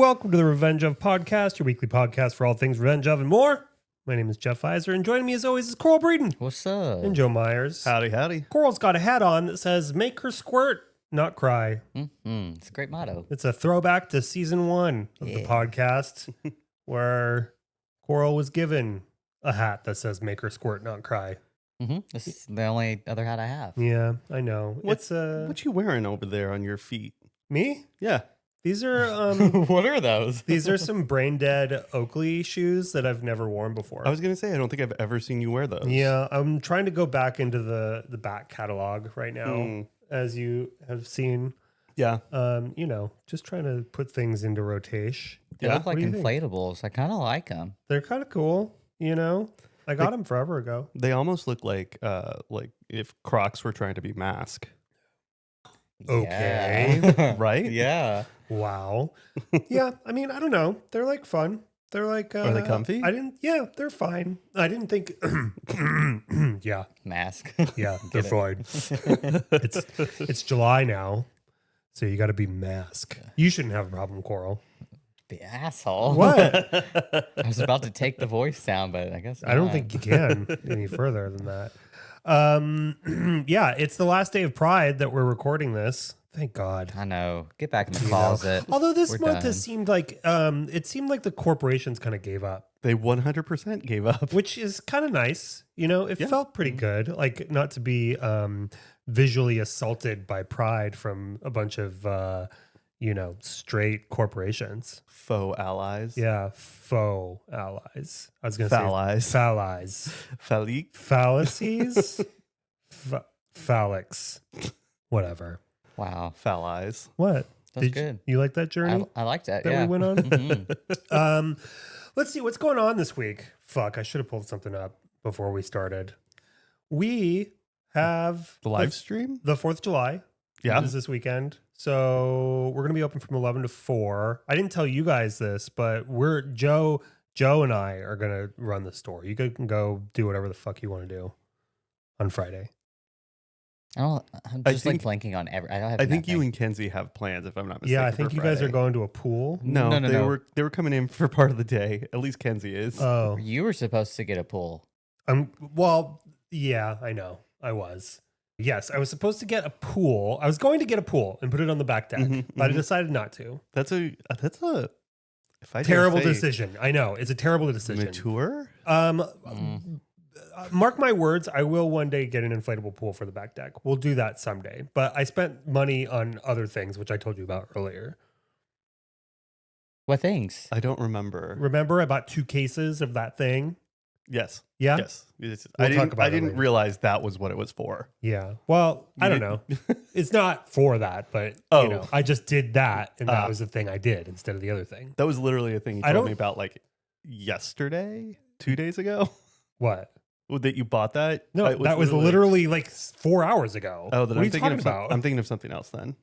welcome to the Revenge of Podcast, your weekly podcast for all things Revenge of and more. My name is Jeff Iser, and joining me as always is Coral Breeden. What's up? And Joe Myers. Howdy, howdy. Coral's got a hat on that says, "Make her squirt, not cry." It's a great motto. It's a throwback to season 1 of the podcast, where Coral was given a hat that says, "Make her squirt, not cry." This is the only other hat I have. Yeah, I know. What you wearing over there on your feet? Me? Yeah. These are What are those? these are some brain dead Oakley shoes that I've never worn before. I was going to say, I don't think I've ever seen you wear those. Yeah, I'm trying to go back into the back catalog right now, as you have seen. Yeah. Just trying to put things into rotation. They look like What do you think? inflatables. I kind of like them. They're kind of cool, I got them forever ago. They almost look like if Crocs were trying to be mask. Okay. Yeah. Right? Yeah. Wow. Yeah, I mean, I don't know. They're like fun. They're like Are they comfy? They're fine. I didn't think yeah. Mask. Yeah, they're fine. It's July now, so you got to be mask. You shouldn't have a problem, Coral. The asshole. What? I was about to take the voice sound, but I guess I don't not. think you can any further than that. Yeah, it's the last day of Pride that we're recording this. Thank God. I know. Get back in the closet. Although this We're month done. has seemed like the corporations kind of gave up, They 100% gave up. which is kind of nice. It felt pretty good. Like, not to be visually assaulted by Pride from a bunch of straight corporations. Faux allies. Yeah, faux allies. I was going to say Phallies. phallies. Phallic. Fallacies? Phallics. Whatever. Wow. Phallies. What? That's good. You like that journey I like that. that Yeah. we went on? Mhm. Let's see what's going on this week. Fuck, I should have pulled something up before we started. We have The live stream? the 4th of July. Yeah. Is this weekend. So we're going to be open from 11 to 4. I didn't tell you guys this, but Joe and I are going to run the store. You can go do whatever the fuck you want to do on Friday. I'm I just think- blanking on every. I don't have. I think you nothing. and Kenzie have plans, if I'm not mistaken. Yeah, I for think you guys are Friday. going to a pool. No, No, they were coming in for part of the day. At least Kenzie is. Oh, You were supposed to get a pool. well, yeah, I know. I was. Yes, I was supposed to get a pool. I was going to get a pool and put it on the back deck, but I decided not to. That's a if I dare Terrible say, decision. I know. It's a terrible decision. Mature? Mark my words, I will one day get an inflatable pool for the back deck. We'll do that someday. But I spent money on other things, which I told you about earlier. What things? I don't remember. Remember, I bought 2 cases of that thing? Yes. Yeah? Yes. We'll I talk about I it didn't later. realize that was what it was for. Yeah. Well, I don't know. It's not for that, but I just did that, and that was the thing I did instead of the other thing. That was literally a thing you I told don't- me about like yesterday, 2 days ago. What? That you bought that? No, It that was literally like 4 hours ago. Oh, what then are I'm you thinking talking of about? I'm thinking of something else then.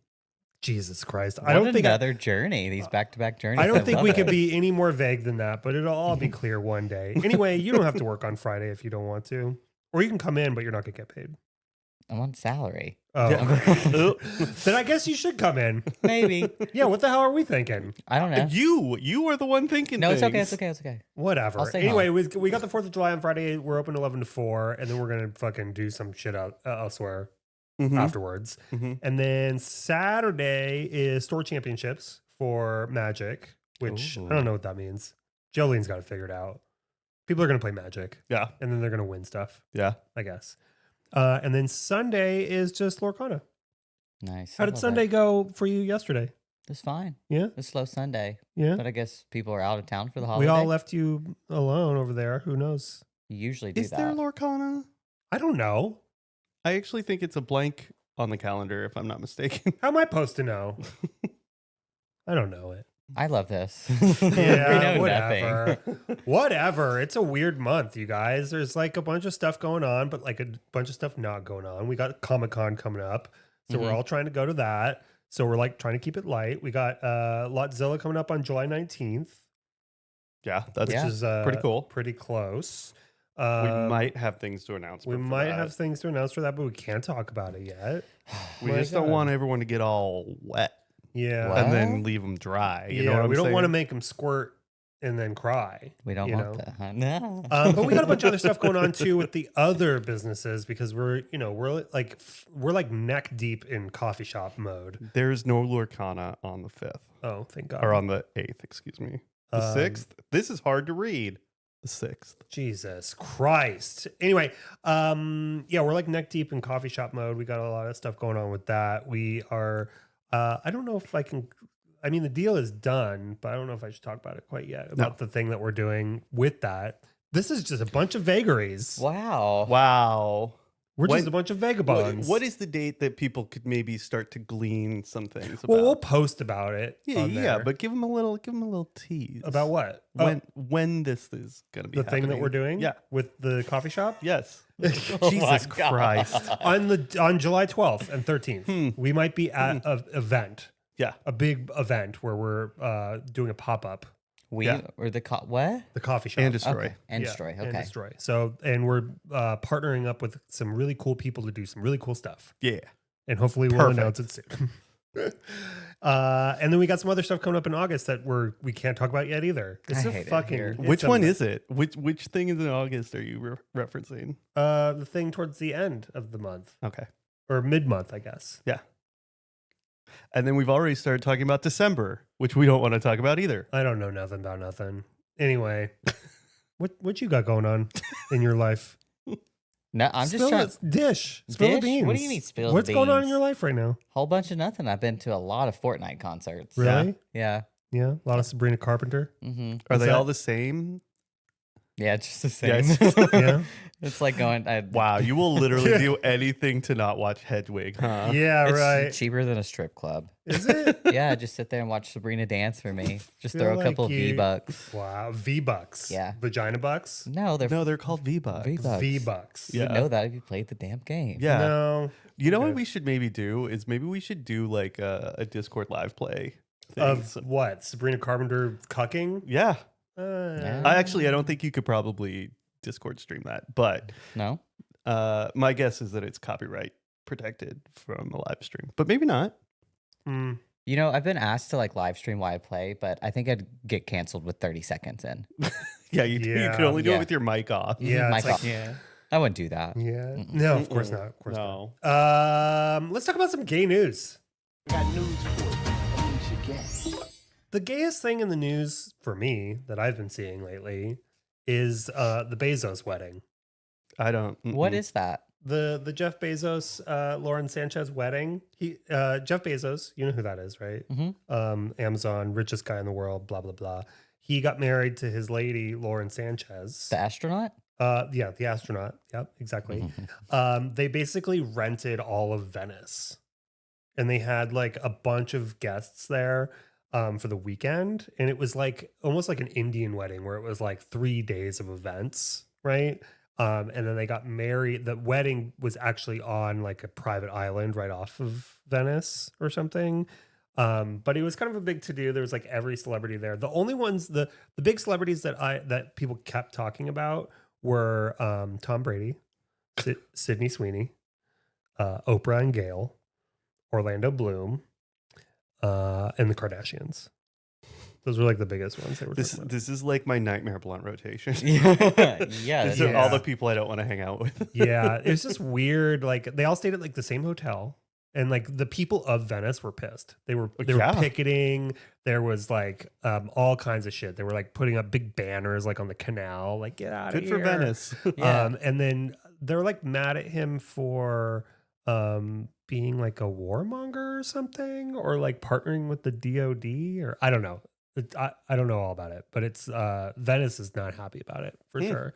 Jesus Christ. What I don't think another journey. These back-to-back journeys. I don't think love we it. could be any more vague than that, but it'll all be clear one day. Anyway, you don't have to work on Friday if you don't want to. Or you can come in, but you're not going to get paid. I'm on salary. Oh. Yeah. Then I guess you should come in. Maybe. Yeah, what the hell are we thinking? I don't know. You are the one thinking. No, it's okay. things. It's okay. It's okay. Whatever. I'll stay Anyway, home. we got the 4th of July on Friday. We're open 11 to 4, and then we're going to fucking do some shit out elsewhere Mhm. afterwards. Mhm. And then Saturday is store championships for Magic, which Ooh. I don't know what that means. Jolene's got to figure it out. People are going to play Magic, Yeah. and then they're going to win stuff, Yeah. I guess. And then Sunday is just Lorcana. Nice. How I did love Sunday that. go for you yesterday? It's fine. Yeah? It's slow Sunday, Yeah? but I guess people are out of town for the We holiday. all left you alone over there. Who knows? You usually do Is that. there Lorcana? I don't know. I actually think it's a blank on the calendar, if I'm not mistaken. How am I supposed to know? I don't know it. I love this. Yeah, we know whatever. nothing. Whatever. It's a weird month, you guys. There's like a bunch of stuff going on, but like a bunch of stuff not going on. We got Comic-Con coming up, so we're all trying to go to that. So we're like trying to keep it light. We got Lotzilla coming up on July 19th, Yeah, that's which is pretty cool. pretty close. We might have things to announce. we for might that. have things to announce for that, but we can't talk about it yet. We My just don't God. want everyone to get all wet. Yeah. What? and then leave them dry. You know what I'm we don't saying? want to make them squirt and then cry. We don't you want know? that. Huh? No. But we got a bunch of other stuff going on too with the other businesses because we're like neck deep in coffee shop mode. There's no Lorcana on the 5th Oh, thank God. or on the 8th. Excuse me. The 6th. This is hard to read. The 6th. Jesus Christ. Anyway, we're like neck deep in coffee shop mode. We got a lot of stuff going on with that. We are, I don't know if I can, I mean, the deal is done, but I don't know if I should talk about it quite yet, about the thing that we're doing with that. This is just a bunch of vagaries. Wow. Wow. We're just a bunch of vagabonds. What is the date that people could maybe start to glean some things about? Well, we'll post about it. yeah, there. but give them a little tease About what? when this is going to be The thing that we're doing? Yeah. With the coffee shop? Yes. Oh Jesus my God. Christ. On July 12th and 13th, we might be at an event, Yeah. a big event where we're doing a pop-up. Or the what? The coffee shop. And destroy. Okay. And Yeah, destroy. and Okay. destroy. So, and we're partnering up with some really cool people to do some really cool stuff. Yeah. And hopefully we'll Perfect. announce it soon. And then we got some other stuff coming up in August that we can't talk about yet either. It's I a hate it fucking. here. it's Which a one mess. is it? Which thing is in August are you referencing? The thing towards the end of the month Okay. or mid-month, I guess. Yeah. And then we've already started talking about December, which we don't want to talk about either. I don't know nothing about nothing. Anyway, what you got going on in your life? No, I'm just Spill trying. it. Dish. Spill the Dish? beans. What do you mean spill the What's going on in beans? your life right now? Whole bunch of nothing. I've been to a lot of Fortnite concerts. Really? Yeah. Yeah. A lot of Sabrina Carpenter. Mm-hmm. Are Is they that- all the same? Yeah, just the same. Yes. Yeah. It's like going. Wow, you will literally do anything to not watch Hedwig, huh? Yeah. It's Right. cheaper than a strip club. Is it? Yeah, just sit there and watch Sabrina dance for me. Just Feel throw a like couple of you- V-Bucks. Wow. V-Bucks. Yeah. Vagina bucks? No, they're No, they're called V-Bucks. V-Bucks. V-bucks. You would Yeah. know that if you played the damn game. Yeah. No. You know Okay. what we should maybe do is maybe we should do like a Discord live play thing. Of what? Sabrina Carpenter cucking? Yeah. Yeah. I don't think you could probably Discord stream that, but No? my guess is that it's copyright protected from the live stream, but maybe not. Mm. You know, I've been asked to like live stream while I play, but I think I'd get canceled with 30 seconds in. Yeah, you Yeah. can only do Yeah. it with your mic off. Yeah. My It's like, fault. I wouldn't do that. yeah. No, of course not. Of course No. not. Let's talk about some gay news. Got news for you. Unleash your gas. The gayest thing in the news for me that I've been seeing lately is the Bezos wedding. I don't. What is that? The Jeff Bezos, Lauren Sanchez wedding. Jeff Bezos, you know who that is, right? Mhm. Amazon, richest guy in the world, blah, blah, blah. He got married to his lady, Lauren Sanchez. The astronaut? Yeah, the astronaut. Yep, exactly. They basically rented all of Venice. And they had like a bunch of guests there for the weekend. And it was like almost like an Indian wedding where it was like 3 days of events, right? And then they got married. The wedding was actually on like a private island right off of Venice or something. But it was kind of a big to do. There was like every celebrity there. The only ones, the big celebrities that people kept talking about were Tom Brady, Sydney Sweeney, Oprah and Gail, Orlando Bloom, and the Kardashians. Those were like the biggest ones they were talking about. This is like my nightmare blunt rotation. Yeah. These are Yeah. all the people I don't want to hang out with. Yeah, it was just weird. Like they all stayed at like the same hotel, and like the people of Venice were pissed. They were Yeah. picketing. There was like all kinds of shit. They were like putting up big banners like on the canal, like get out of Good here. for Venice. Yeah. And then they were like mad at him for being like a warmonger or something, or like partnering with the DOD, or I don't know. I don't know all about it, but it's Venice is not happy about it for sure.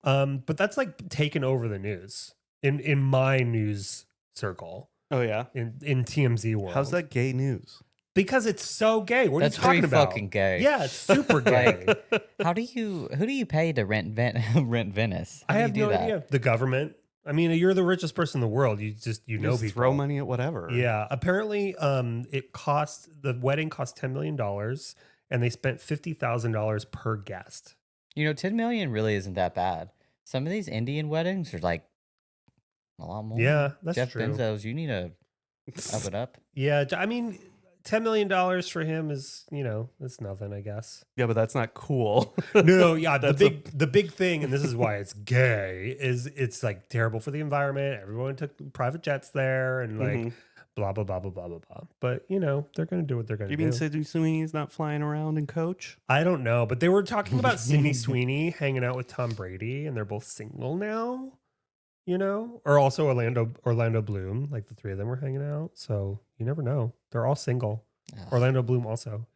But that's like taken over the news in my news circle Oh yeah. in TMZ world. How's that gay news? Because it's so gay. What That's are you talking pretty about? fucking gay. Yeah, it's super gay. Who do you pay to rent Venice? How I do have you do no that? idea. The government. I mean, you're the richest person in the world. You know Just people. throw money at whatever. Yeah. Apparently, the wedding cost $10 million, and they spent $50,000 per guest. You know, 10 million really isn't that bad. Some of these Indian weddings are like a lot more. Yeah, that's Jeff true. Bezos, you need to up it up. Yeah, I mean, $10 million for him is, it's nothing, I guess. Yeah, but that's not cool. No, yeah, the big thing, and this is why it's gay, is it's like terrible for the environment. Everyone took private jets there, and like blah blah blah blah blah blah blah. But they're gonna do what they're gonna do. You mean Sydney Sweeney's not flying around in coach? I don't know, but they were talking about Sydney Sweeney hanging out with Tom Brady, and they're both single now. Or also Orlando Bloom, like the three of them were hanging out. So you never know. They're all single. Orlando Bloom also.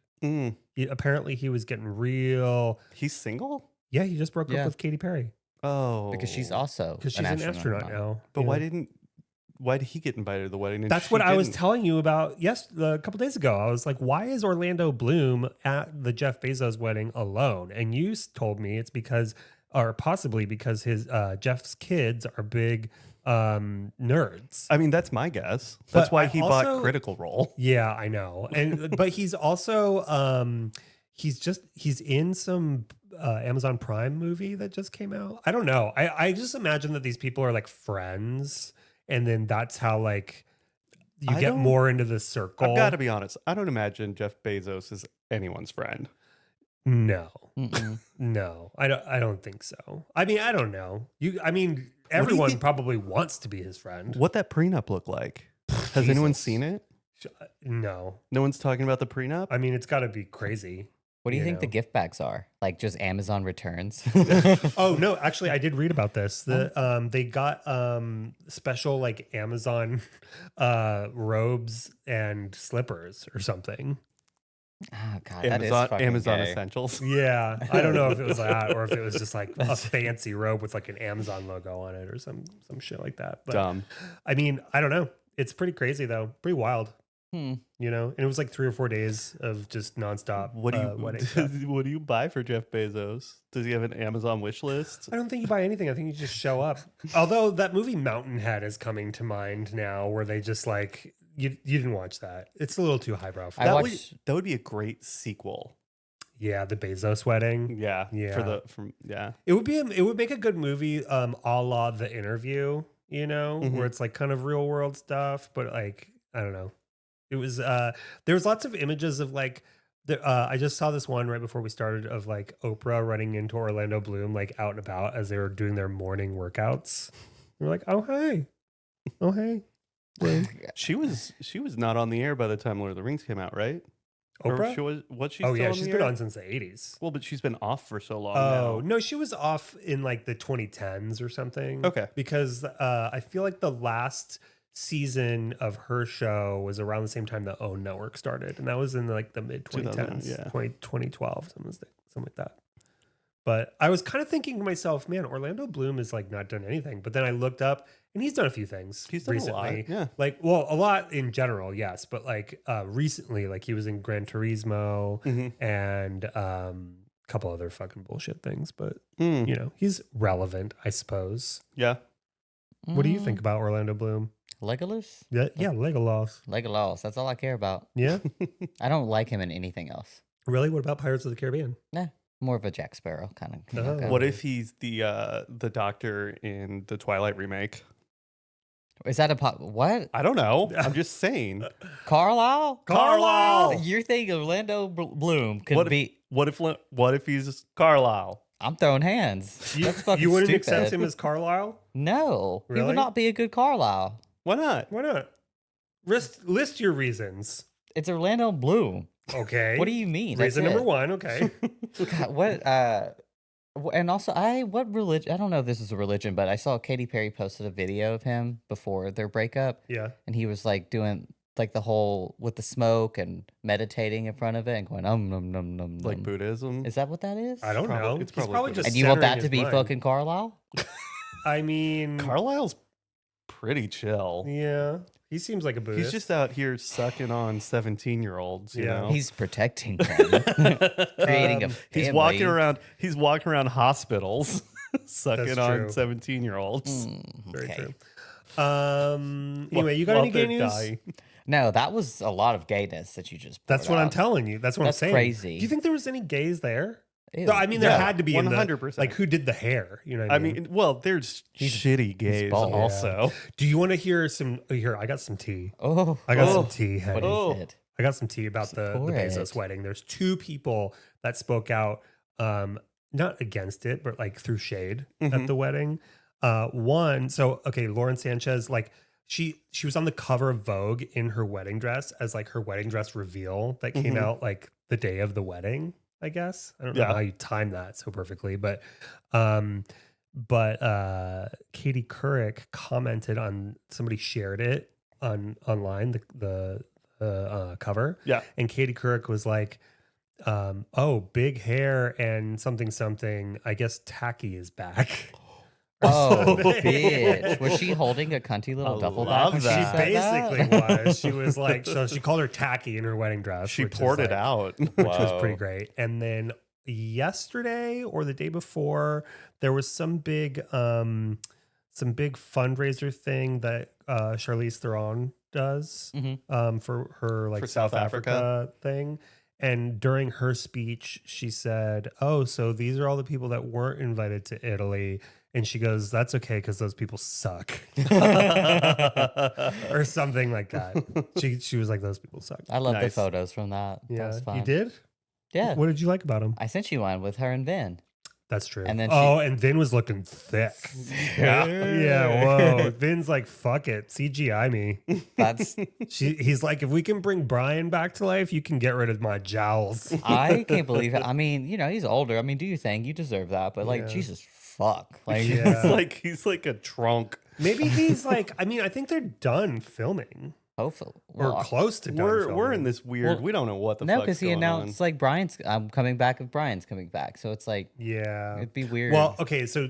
Apparently he was getting real. He's single? Yeah, he just broke up with Katy Perry. Oh, because she's also an astronaut now. But why did he get invited to the wedding? And that's what I was telling you about a couple days ago. I was like, why is Orlando Bloom at the Jeff Bezos wedding alone? And you told me it's because, or possibly because his Jeff's kids are big nerds. I mean, that's my guess. That's why he bought Critical Role. Yeah, I know. And but he's also he's in some Amazon Prime movie that just came out. I don't know. I just imagine that these people are like friends, and then that's how like you get more into the circle. I've got to be honest. I don't imagine Jeff Bezos is anyone's friend. No, no, I don't think so. I mean, I don't know. Everyone probably wants to be his friend. What that prenup look like? Has anyone seen it? No. No one's talking about the prenup? I mean, it's got to be crazy. What do you think the gift bags are? Like just Amazon returns? Oh, no. Actually, I did read about this. They got special like Amazon robes and slippers or something. Oh, God, Amazon gay. Essentials. Yeah. I don't know if it was that or if it was just like a fancy robe with like an Amazon logo on it or some shit like that. But, dumb. I mean, I don't know. It's pretty crazy though. Pretty wild. And it was like 3 or 4 days of just nonstop wedding stuff. What do you buy for Jeff Bezos? Does he have an Amazon wish list? I don't think you buy anything. I think you just show up. Although that movie Mountainhead is coming to mind now, where they just like you didn't watch that. It's a little too highbrow for that. That would be a great sequel. Yeah, the Bezos wedding. Yeah. It would make a good movie, a la The Interview. Where it's like kind of real world stuff, but like I don't know. It was there was lots of images of like I just saw this one right before we started of like Oprah running into Orlando Bloom like out and about as they were doing their morning workouts. We're like, oh hey. She was not on the air by the time Lord of the Rings came out, right? Oprah? She's been on since the 80s. Well, but she's been off for so long now. now. No, she was off in like the 2010s or something. Okay. Because I feel like the last season of her show was around the same time the OWN network started, and that was in like the mid 2010s, 2012, something like that. But I was kind of thinking to myself, man, Orlando Bloom has like not done anything. But then I looked up, and he's done a few things. He's done recently. a lot, yeah. Like, well, a lot in general, yes, but like recently, like he was in Gran Turismo and a couple other fucking bullshit things. But he's relevant, I suppose. Yeah. What do you think about Orlando Bloom? Legolas? Yeah, Legolas. Legolas. That's all I care about. Yeah? I don't like him in anything else. Really? What about Pirates of the Caribbean? Nah, more of a Jack Sparrow kind of. What if he's the doctor in the Twilight remake? Is that what? I don't know. I'm just saying. Carlisle? Carlisle! You're thinking Orlando Bloom could be... What if he's Carlisle? I'm throwing hands. That's fucking You wouldn't stupid. accept him as Carlisle? No. He Really? would not be a good Carlisle. Why not? Why not? List your reasons. It's Orlando Bloom. Okay. What do you mean? Reason That's number it. 1, okay. God, what and also what religion, I don't know if this is a religion, but I saw Katy Perry posted a video of him before their breakup. Yeah. And he was like doing like the whole with the smoke and meditating in front of it and going num. Like Buddhism? Is that what that is? I don't know. It's He's probably just And you want centering that to his be mind. fucking Carlisle? I mean, Carlisle's pretty chill. yeah. He seems like a Buddhist. He's just out here sucking on 17-year-olds, you know? He's protecting them. Creating a family. He's walking around hospitals sucking on 17-year-olds. Very Okay. true. Anyway, you got any gay news? Dying. No, that was a lot of gayness that you just That's poured what I'm out. telling you. That's what That's I'm saying. crazy. Do you think there was any gays there? Ew. No, I mean, there Yeah, had to be 100%. Like, who did the hair? You know what I mean? There's shitty gays bald. also. Do you want to hear some? Here, I got some tea. Oh, I got oh. some tea, honey. What is it? I got some tea about the Support Bezos it. wedding. There's 2 people that spoke out, not against it, but like threw shade at the wedding. One, so okay, Lauren Sanchez, like she was on the cover of Vogue in her wedding dress as like her wedding dress reveal that came out like the day of the wedding, I guess. I don't know how you time that so perfectly, but Katie Couric commented on, somebody shared it online, the cover. Yeah. And Katie Couric was like, oh, big hair and something. I guess tacky is back. Oh, bitch. Was she holding a cunty little I duffel love bag when that. she She said basically that? was. She was like, so she called her tacky in her wedding dress. She which is poured it like- out. which was Whoa. pretty great. And then yesterday or the day before, there was some big fundraiser thing that Charlize Theron does for her like For South South Africa thing. And during her speech, she said, "Oh, so these are all the people that weren't invited to Italy." And she goes, "That's okay because those people suck," or something like that. She was like, "Those people suck." I love the Nice. photos from that. That Yeah, was fun. you did. Yeah. What did you like about them? I sent you one with her and Vin. That's true. And then and Vin was looking thick. Yeah. Whoa. Vin's like, fuck it, CGI me. That's He's like, if we can bring Brian back to life, you can get rid of my jowls. I can't believe it. I mean, he's older. I mean, do your thing. You deserve that. But like, Yeah. Jesus fuck. Like Yeah. He's like a trunk. Maybe he's like, I mean, I think they're done filming hopefully. or close to done. We're filming. in this weird. Well, we don't know what the No, fuck's because he going announced like I'm coming back if Brian's coming back. So it's like Yeah. it'd be weird. Well, okay, so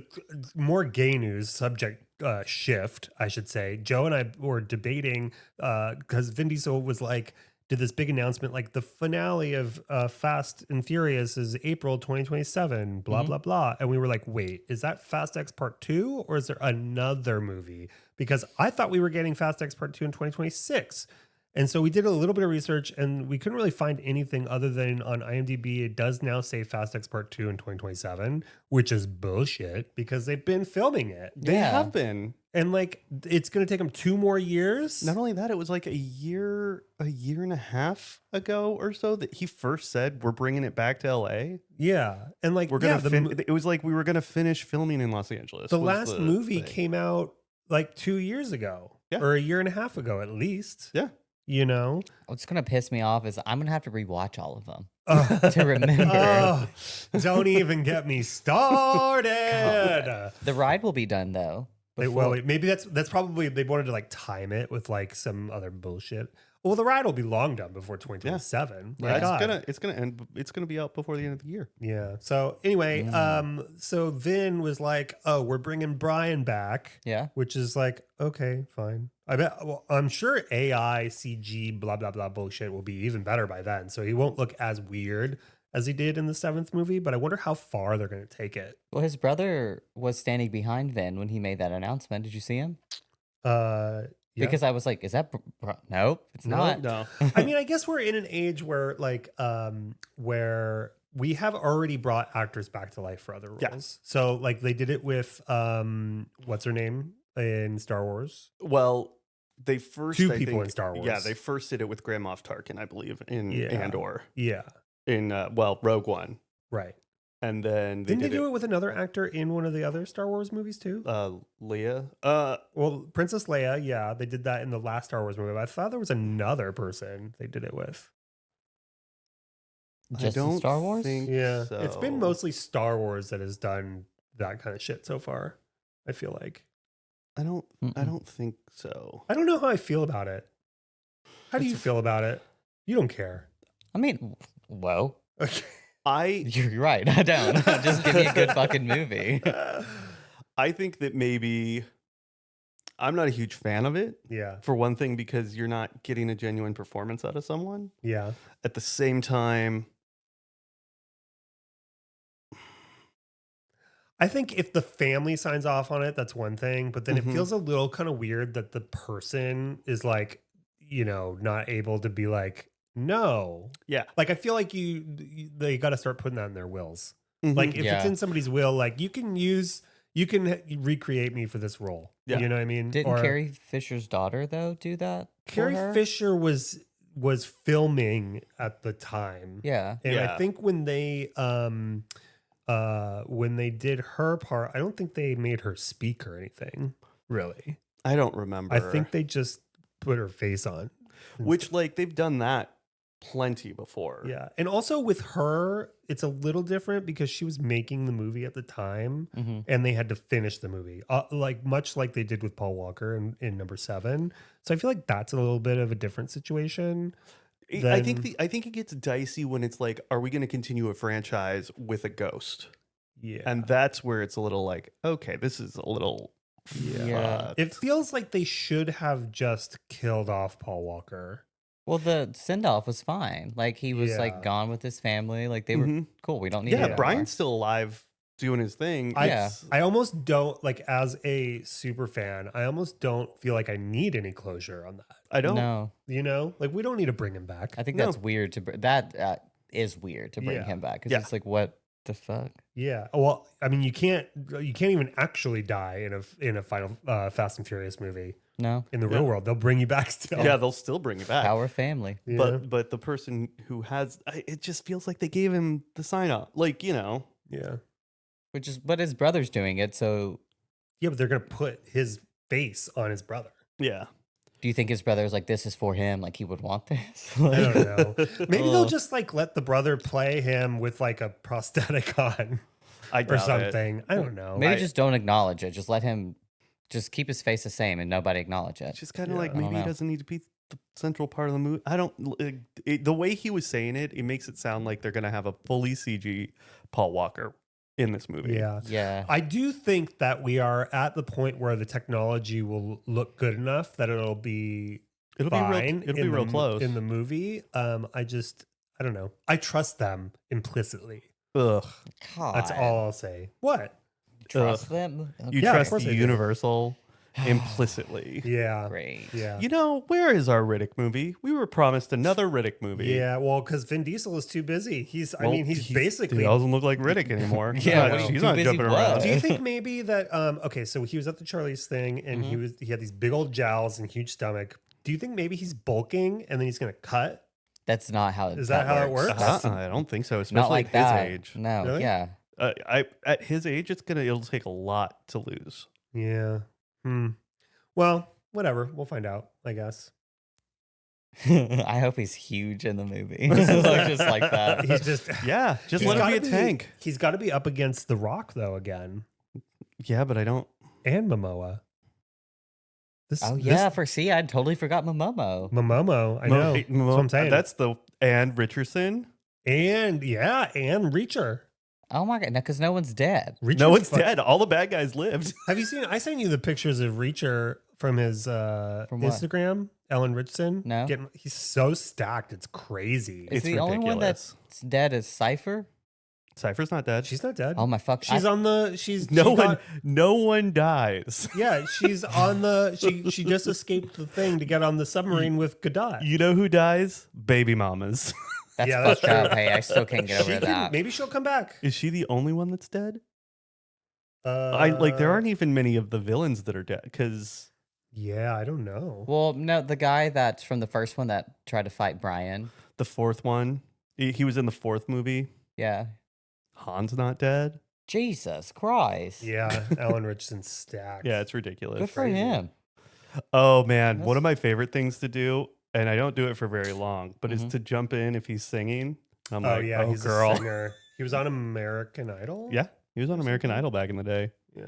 more gay news, subject shift, I should say. Joe and I were debating because Vin Diesel was like, did this big announcement, like the finale of Fast and Furious is April 2027, blah, blah, blah. And we were like, wait, is that Fast X Part 2 or is there another movie? Because I thought we were getting Fast X Part 2 in 2026. And so we did a little bit of research and we couldn't really find anything other than on IMDb, it does now say Fast X Part 2 in 2027, which is bullshit because they've been filming it. They have been. And like, it's going to take them 2 more years. Not only that, it was like a year and a half ago or so that he first said we're bringing it back to LA. Yeah. And like, We're gonna. It was like we were gonna finish filming in Los Angeles. the was last movie thing. came out like 2 years ago or a year and a half ago, at least. Yeah. You know, What's gonna piss me off is I'm gonna have to rewatch all of them Oh. to remember. Oh, don't even get me started. The ride will be done though. Well, maybe that's probably they wanted to like time it with like some other bullshit. Well, the ride will be long done before 2027. My God. It's gonna end. It's gonna be out before the end of the year. Yeah. So anyway, so Vin was like, "Oh, we're bringing Brian back." Yeah. Which is like, okay, fine. I bet. Well, I'm sure AI, CG, blah blah blah bullshit will be even better by then. So he won't look as weird as he did in the 7th movie. But I wonder how far they're going to take it. Well, his brother was standing behind Vin when he made that announcement. Did you see him? Yeah. Because I was like, is that nope, it's not. No. I mean, I guess we're in an age where like where we have already brought actors back to life for other roles. Yeah. So like they did it with what's her name in Star Wars? Well, they first 2 I people think- in Star Wars. Yeah, they first did it with Grand Moff Tarkin, I believe, in Yeah. Andor, Yeah. in Rogue One, Right. and then they Didn't they did do it with another actor in one of the other Star Wars movies too? Leia. Well, Princess Leia, yeah, they did that in the last Star Wars movie. But I thought there was another person they did it with. Just I don't in Star Wars? think Yeah. so. It's been mostly Star Wars that has done that kind of shit so far, I feel like. I don't Mm-mm. think so. I don't know how I feel about it. How do you feel about it? You don't care. I mean, well, Okay. you're right. I don't. Just give me a good fucking movie. I think that maybe I'm not a huge fan of it. Yeah. For one thing, because you're not getting a genuine performance out of someone. Yeah. At the same time, I think if the family signs off on it, that's one thing. But then Mhm. it feels a little kind of weird that the person is like, you know, not able to be like, no. yeah. Like, I feel like they got to start putting that in their wills. Like, if it's Yeah. in somebody's will, like, you can recreate me for this role. Yeah. You know what I mean? Didn't Or Carrie Fisher's daughter though do that? for Carrie her? Fisher was was filming at the time. Yeah. And Yeah. I think when they did her part, I don't think they made her speak or anything. Really. I don't remember. I think they just put her face on. Which, like, they've done that plenty before. Yeah. And also with her, it's a little different because she was making the movie at the time and they had to finish the movie. Like much like they did with Paul Walker in number 7. So I feel like that's a little bit of a different situation. I think it gets dicey when it's like, are we going to continue a franchise with a ghost? Yeah. And that's where it's a little like, okay, this is a little Yeah. It feels like they should have just killed off Paul Walker. Well, the send off was fine. Like he was Yeah. like gone with his family. Like they were cool. We don't need. Yeah, it Brian's still alive doing his thing. Yeah. I almost don't, like, as a super fan, I almost don't feel like I need any closure on that. I don't. No, You know, like we don't need to bring him back. I think No. that's weird to that is weird to bring Yeah. him back because Yeah. it's like what the fuck. Yeah. Well, I mean, you can't even actually die in a final Fast and Furious movie No, in the real world. They'll bring you back still. Yeah, they'll still bring it back. power family. Yeah. But the person who has it just feels like they gave him the sign up. Like, you know. Yeah. Which is but his brother's doing it. So Yeah, but they're gonna put his face on his brother. Yeah. do you think his brother's like this is for him? Like he would want this? I don't know. Maybe they'll Oh. just like let the brother play him with like a prosthetic on I or doubt it. something. I don't know. Maybe just don't acknowledge it. Just let him. Just keep his face the same and nobody acknowledge it. It's just kind of Yeah. like I don't maybe he know. doesn't need to be the central part of the movie. I don't. The way he was saying it, it makes it sound like they're gonna have a fully CG Paul Walker in this movie. Yeah. Yeah. I do think that we are at the point where the technology will look good enough that it'll be It'll fine. be real. It'll be real close. in the movie. I don't know. I trust them implicitly. Ugh. God. That's all I'll say. What? Trust them. You Yeah, of trust course I do. Universal implicitly. Yeah. Great. Yeah. You know, where is our Riddick movie? We were promised another Riddick movie. Yeah, well, because Vin Diesel is too busy. He's Well, he's basically. He doesn't look like Riddick anymore. Yeah, God, well, he's too not busy jumping what? around. Do you think maybe that okay, so he was at the Charlie's thing and he had these big old jowls and huge stomach. Do you think maybe he's bulking and then he's gonna cut? That's not how. Is that how it works? That's I don't think so, especially not like at that. his age. No. Really? Yeah. At his age, it'll take a lot to lose. Yeah. Well, whatever. We'll find out, I guess. I hope he's huge in the movie. just like that. He's just Yeah, just he's let him be gotta a tank. He's got to be up against The Rock though again, Yeah, but I don't. and Momoa. Oh yeah, I totally forgot Momomo. Momomo. I know. That's what I'm saying. That's and Richardson. and Reacher. Oh my god, no, because no one's dead. Reacher's No one's fu- dead. All the bad guys lived. Have you seen? I sent you the pictures of Reacher from his what? Instagram. Ellen Richardson. No. He's so stacked. It's crazy. Is It's the only one ridiculous. that's dead is Cypher? Cypher's not dead. She's not dead. Oh my fuck! She's on the. She's no she one. got- No one dies. Yeah, she's on the. She just escaped the thing to get on the submarine with Godot. You know who dies? Baby mamas. That's Yeah, that's fucked up. Hey, I still can't get She over can- that. maybe she'll come back. Is she the only one that's dead? There There aren't even many of the villains that are dead because Yeah, I don't know. Well, no, the guy that's from the first one that tried to fight Brian. the fourth one, he was in the fourth movie. Yeah. Han's not dead. Jesus Christ. Yeah, Ellen Richardson's stacked. Yeah, it's ridiculous. Good for crazy. him. Oh man, one That's- of my favorite things to do, and I don't do it for very long, but is Mhm. to jump in if he's singing. I'm Oh like, yeah, oh he's girl. a singer. He was on American Idol. Yeah, he was on American Idol back in the day. Yeah.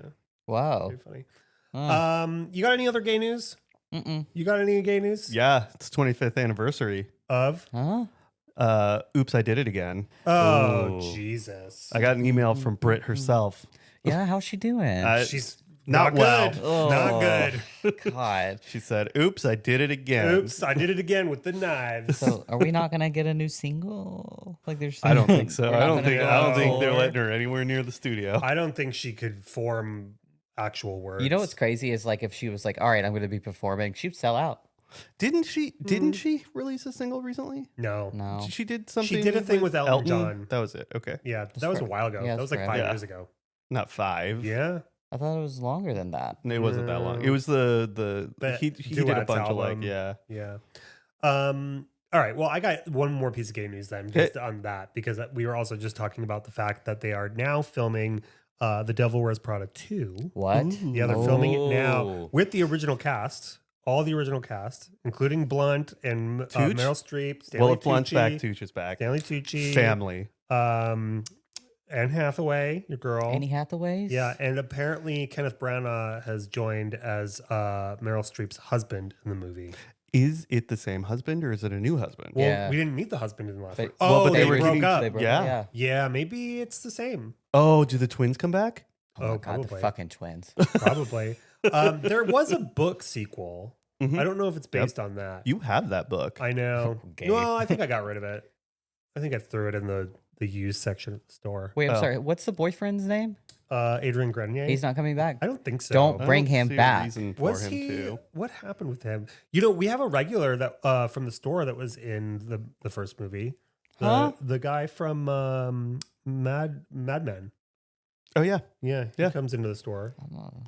Wow. Pretty funny. Oh. You got any other gay news? Mm-mm. You got any gay news? Yeah, it's 25th anniversary. Of? Huh? Oops, I did it again. Oh, Ooh. Jesus. I got an email from Britt herself. Yeah, how's she doing? She's not well. good. Oh. Not good. God. She said, "Oops, I did it again." Oops, I did it again with the knives. So, are we not gonna get a new single? Like, there's. I don't think so. We're I not don't gonna think. go I don't think on they're tour? letting her anywhere near the studio. I don't think she could form actual words. You know what's crazy is like if she was like, all right, I'm going to be performing, she'd sell out. Didn't she release a single recently? No. No. She did something. She did a thing with Elton John. That was it. Okay, Yeah, that was a for- while ago. yeah, That was it's like forever. 5 Yeah. years ago. not 5. Yeah. I thought it was longer than that. It wasn't that long. No. It was the The he did a duets bunch of like album. yeah. Yeah. All right. Well, I got one more piece of gay news then, just on that, because we were also just talking about the fact that they are now filming The Devil Wears Prada 2. What? Yeah, they're filming it now Oh. with the original cast, all the original cast, including Blunt and Tooch? Meryl Streep, Stanley Well, if Blunt's back, Tucci, Tooch is back. Stanley Tucci, Family. Anne Hathaway, your girl. Annie Hathaways? Yeah, and apparently Kenneth Branagh has joined as Meryl Streep's husband in the movie. Is it the same husband or is it a new husband? Well, Yeah. we didn't meet the husband in the last They- one. well, Oh, but they, they were broke getting- up. They broke- Yeah. Yeah, maybe it's the same. Oh, do the twins come back? Oh, my Oh, God, probably. the fucking twins. Probably. There was a book sequel. Mhm. I don't know if it's based on that. You have that book. I know. Gabe. Well, I think I got rid of it. I think I threw it in the used section at the store. Wait, I'm Oh. sorry. What's the boyfriend's name? Adrian Grenier. He's not coming back. I don't think so. Don't I bring don't him see a back. reason for Was him he? to. What happened with him? You know, we have a regular that from the store that was in the first movie. Huh? The guy from Mad Men. Oh, yeah. Yeah, he Yeah. comes into the store.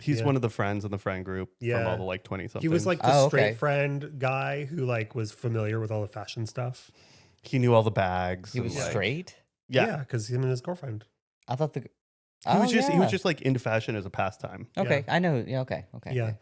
He's Yeah. one of the friends in the friend group from Yeah. all the like 20 something. He was like the Oh, straight okay. friend guy who like was familiar with all the fashion stuff. he knew all the bags. He and, was like- straight? Yeah. because him and his girlfriend. I thought the. He Oh, was just yeah. like into fashion as a pastime. Okay, I know. Yeah, okay. Yeah.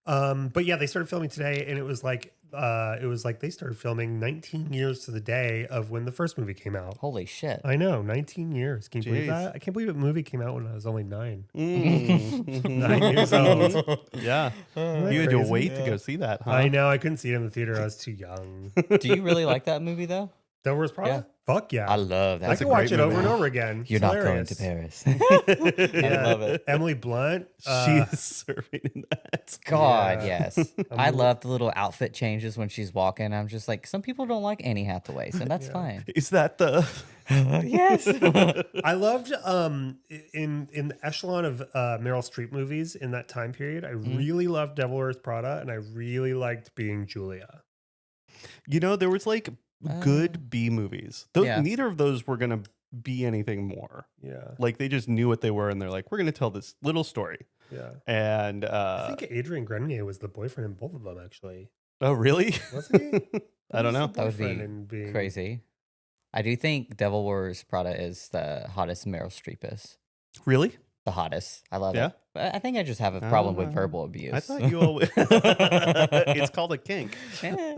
Okay. But yeah, they started filming today, and it was like they started filming 19 years to the day of when the first movie came out. Holy shit. I know, 19 years. Can you believe Jeez. that? I can't believe a movie came out when I was only 9. Mm. 9 years old. Yeah. Isn't You had that to crazy? wait to go see that, huh? I know. I couldn't see it in the theater. I was too young. Do you really like that movie though? Devil Wears Prada? Yeah. Fuck yeah. I love that. I a can watch great it over movie. and over again. You're It's not hilarious. going to Paris. Yeah. I love it. Emily Blunt. She is serving in that. God, Yeah. yes. I I'm- love the little outfit changes when she's walking. I'm just like, some people don't like Annie Hathaway, so that's Yeah. fine. Is that the Yes. I loved in the echelon of Meryl Streep movies in that time period. I really loved Devil Wears Prada, and I really liked Being Julia. there was like good B movies. yeah. Neither of those were gonna be anything more. Yeah, Like they just knew what they were and they're like, we're gonna tell this little story. yeah. And I think Adrian Grenier was the boyfriend in both of them. Actually, oh really? wasn't he? I don't know. That would be Boyfriend in Being- Crazy. I do think Devil Wears Prada is the hottest Meryl Streep is. Really? The hottest. I love Yeah? it. But I think I just have a problem with Uh, verbal abuse. I thought you always it's called a kink. Eh.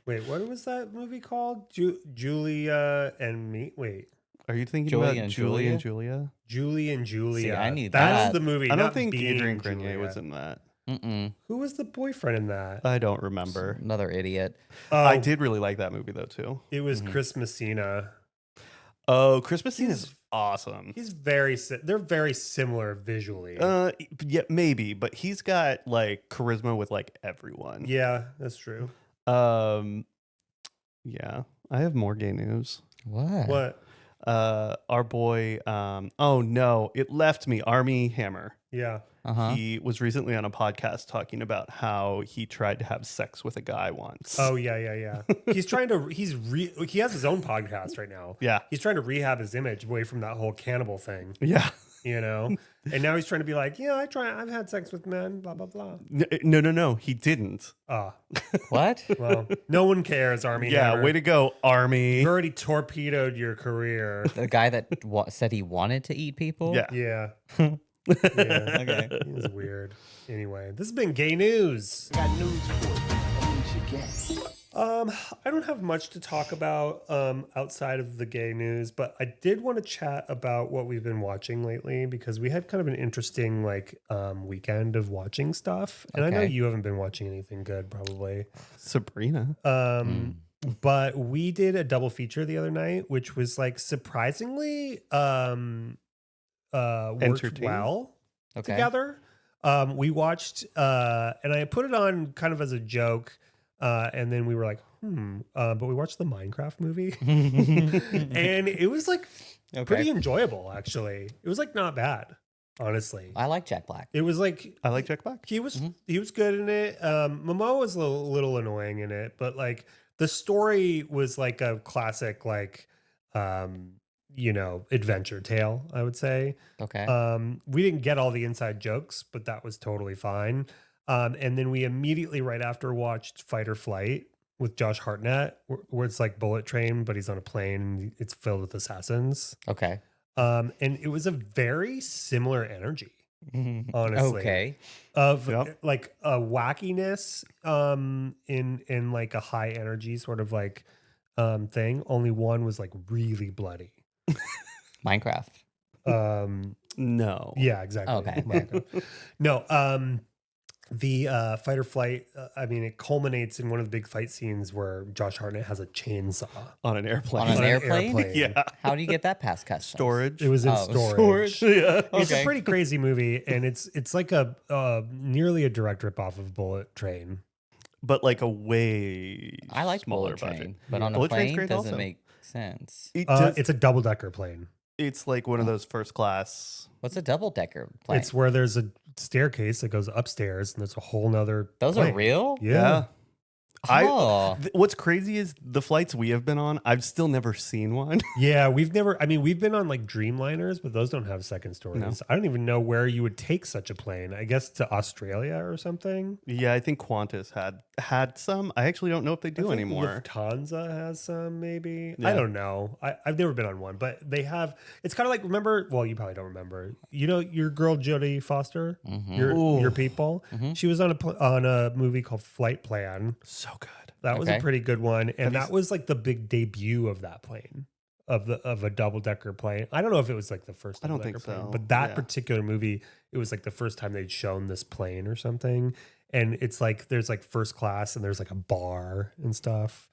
Wait, what was that movie called? Julia and me. Wait, Are you thinking Julie about and Julie and Julia? Julia? Julie and Julia. I knew That's that. the movie. I don't not think Being Adrian Grenier Julia. was in that. Mm-mm. Who was the boyfriend in that? I don't remember. Another idiot. Oh, I did really like that movie though too. It was Chris Messina. Oh, Christmas Scene is He's- awesome. He's they're very similar visually. Yeah, maybe, but he's got like charisma with like everyone. Yeah, that's true. Yeah. I have more gay news. What? What? Our boy, oh no, it left me, Army Hammer. Yeah. Uh-huh. He was recently on a podcast talking about how he tried to have sex with a guy once. Oh yeah. He's trying to. He has his own podcast right now. yeah, He's trying to rehab his image away from that whole cannibal thing. yeah. You know. And now he's trying to be like, yeah, I've had sex with men. Blah blah blah. No, he didn't. Ah, What? well, no one cares, Army. Yeah, Hammer. way to go, Army. You've already torpedoed your career. The guy that said he wanted to eat people? Yeah. Yeah. Yeah. Okay. It was weird. Anyway, this has been gay news. Got news for you. Unleash your gas. I don't have much to talk about outside of the gay news, but I did want to chat about what we've been watching lately because we had kind of an interesting weekend of watching stuff. And I know Okay. you haven't been watching anything good, probably. Sabrina. But we did a double feature the other night, which was like surprisingly worked Entertaining. well Okay. together. We watched and I put it on kind of as a joke. And then we were like, but we watched the Minecraft movie and it was like Okay. pretty enjoyable. Actually, it was like not bad, honestly. I like Jack Black. It was like, I like Jack Black. he was good in it. Momo was a little annoying in it, but like the story was like a classic, like, adventure tale, I would say. Okay. We didn't get all the inside jokes, but that was totally fine. And then we immediately right after watched Fight or Flight. with Josh Hartnett, where it's like Bullet Train, but he's on a plane and it's filled with assassins. Okay. And it was a very similar energy, honestly. Okay. Of Yep. like a wackiness in like a high energy sort of like thing. Only one was like really bloody. Minecraft. No. Yeah, exactly. Okay. Minecraft. No, the fight or flight, I mean, it culminates in one of the big fight scenes where Josh Hartnett has a chainsaw. On an airplane. On an On an airplane? airplane. Yeah. How do you get that past customs? Storage. It was in Oh, storage. Yeah. It's a Okay. pretty crazy movie, and it's like a nearly a direct ripoff of Bullet Train. But like a way I like smaller Bullet budget. Train, but Yeah. on a Bullet Train's plane great doesn't also. make sense. It's a double decker plane. It's like one of those first class. What's a double decker plane? It's where there's a staircase that goes upstairs, and there's a whole nother. Those plane. are real? Yeah. Oh. What's crazy is the flights we have been on, I've still never seen one. Yeah, we've been on like Dreamliners, but those don't have second stories. No. I don't even know where you would take such a plane. I guess to Australia or something. Yeah, I think Qantas had some. I actually don't know if they I do think anymore. Lufthansa has some, maybe. I Yeah. don't know. I've never been on one, but they have. It's kind of like, remember? Well, you probably don't remember. You know your girl Jodie Foster, your Ooh. people. She was on a movie called Flight Plan. So good. That was a Okay. pretty good one, and Have you that was like the big debut of that plane, of a double decker plane. I don't know if it was like the first. I don't double-decker think plane, so. but that Yeah. particular movie, it was like the first time they'd shown this plane or something, and it's like there's like first class and there's like a bar and stuff.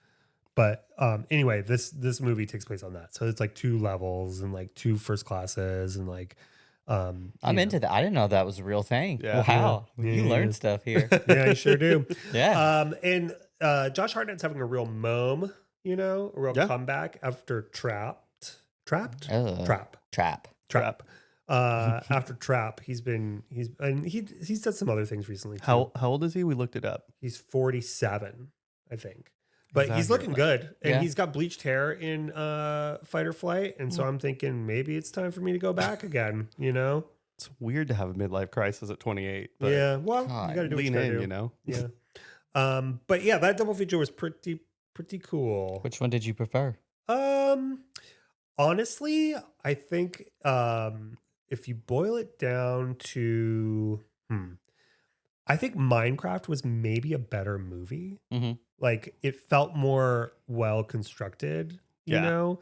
But anyway, this movie takes place on that, so it's like 2 levels and like 2 first classes and like. I'm you know. into that. I didn't know that was a real thing. Yeah. Wow. Yeah. You Yeah. learned stuff here. Yeah, you sure do. Yeah. And Josh Hartnett's having a real a real Yeah. comeback after Trapped. Trapped? Ugh. Trap. Trap. After Trap, he's done some other things recently too. How old is he? We looked it up. He's 47, I think. But he's Exactly. looking good, and Yeah. he's got bleached hair in Fight or Flight, and so I'm thinking maybe it's time for me to go back again. You know? It's weird to have a midlife crisis at 28. But Yeah. Well, God, you got to do what you lean got to in, do. you know? Yeah. But yeah, that double feature was pretty cool. Which one did you prefer? Honestly, I think if you boil it down to I think Minecraft was maybe a better movie. Mhm. Like it felt more well constructed, you Yeah. know?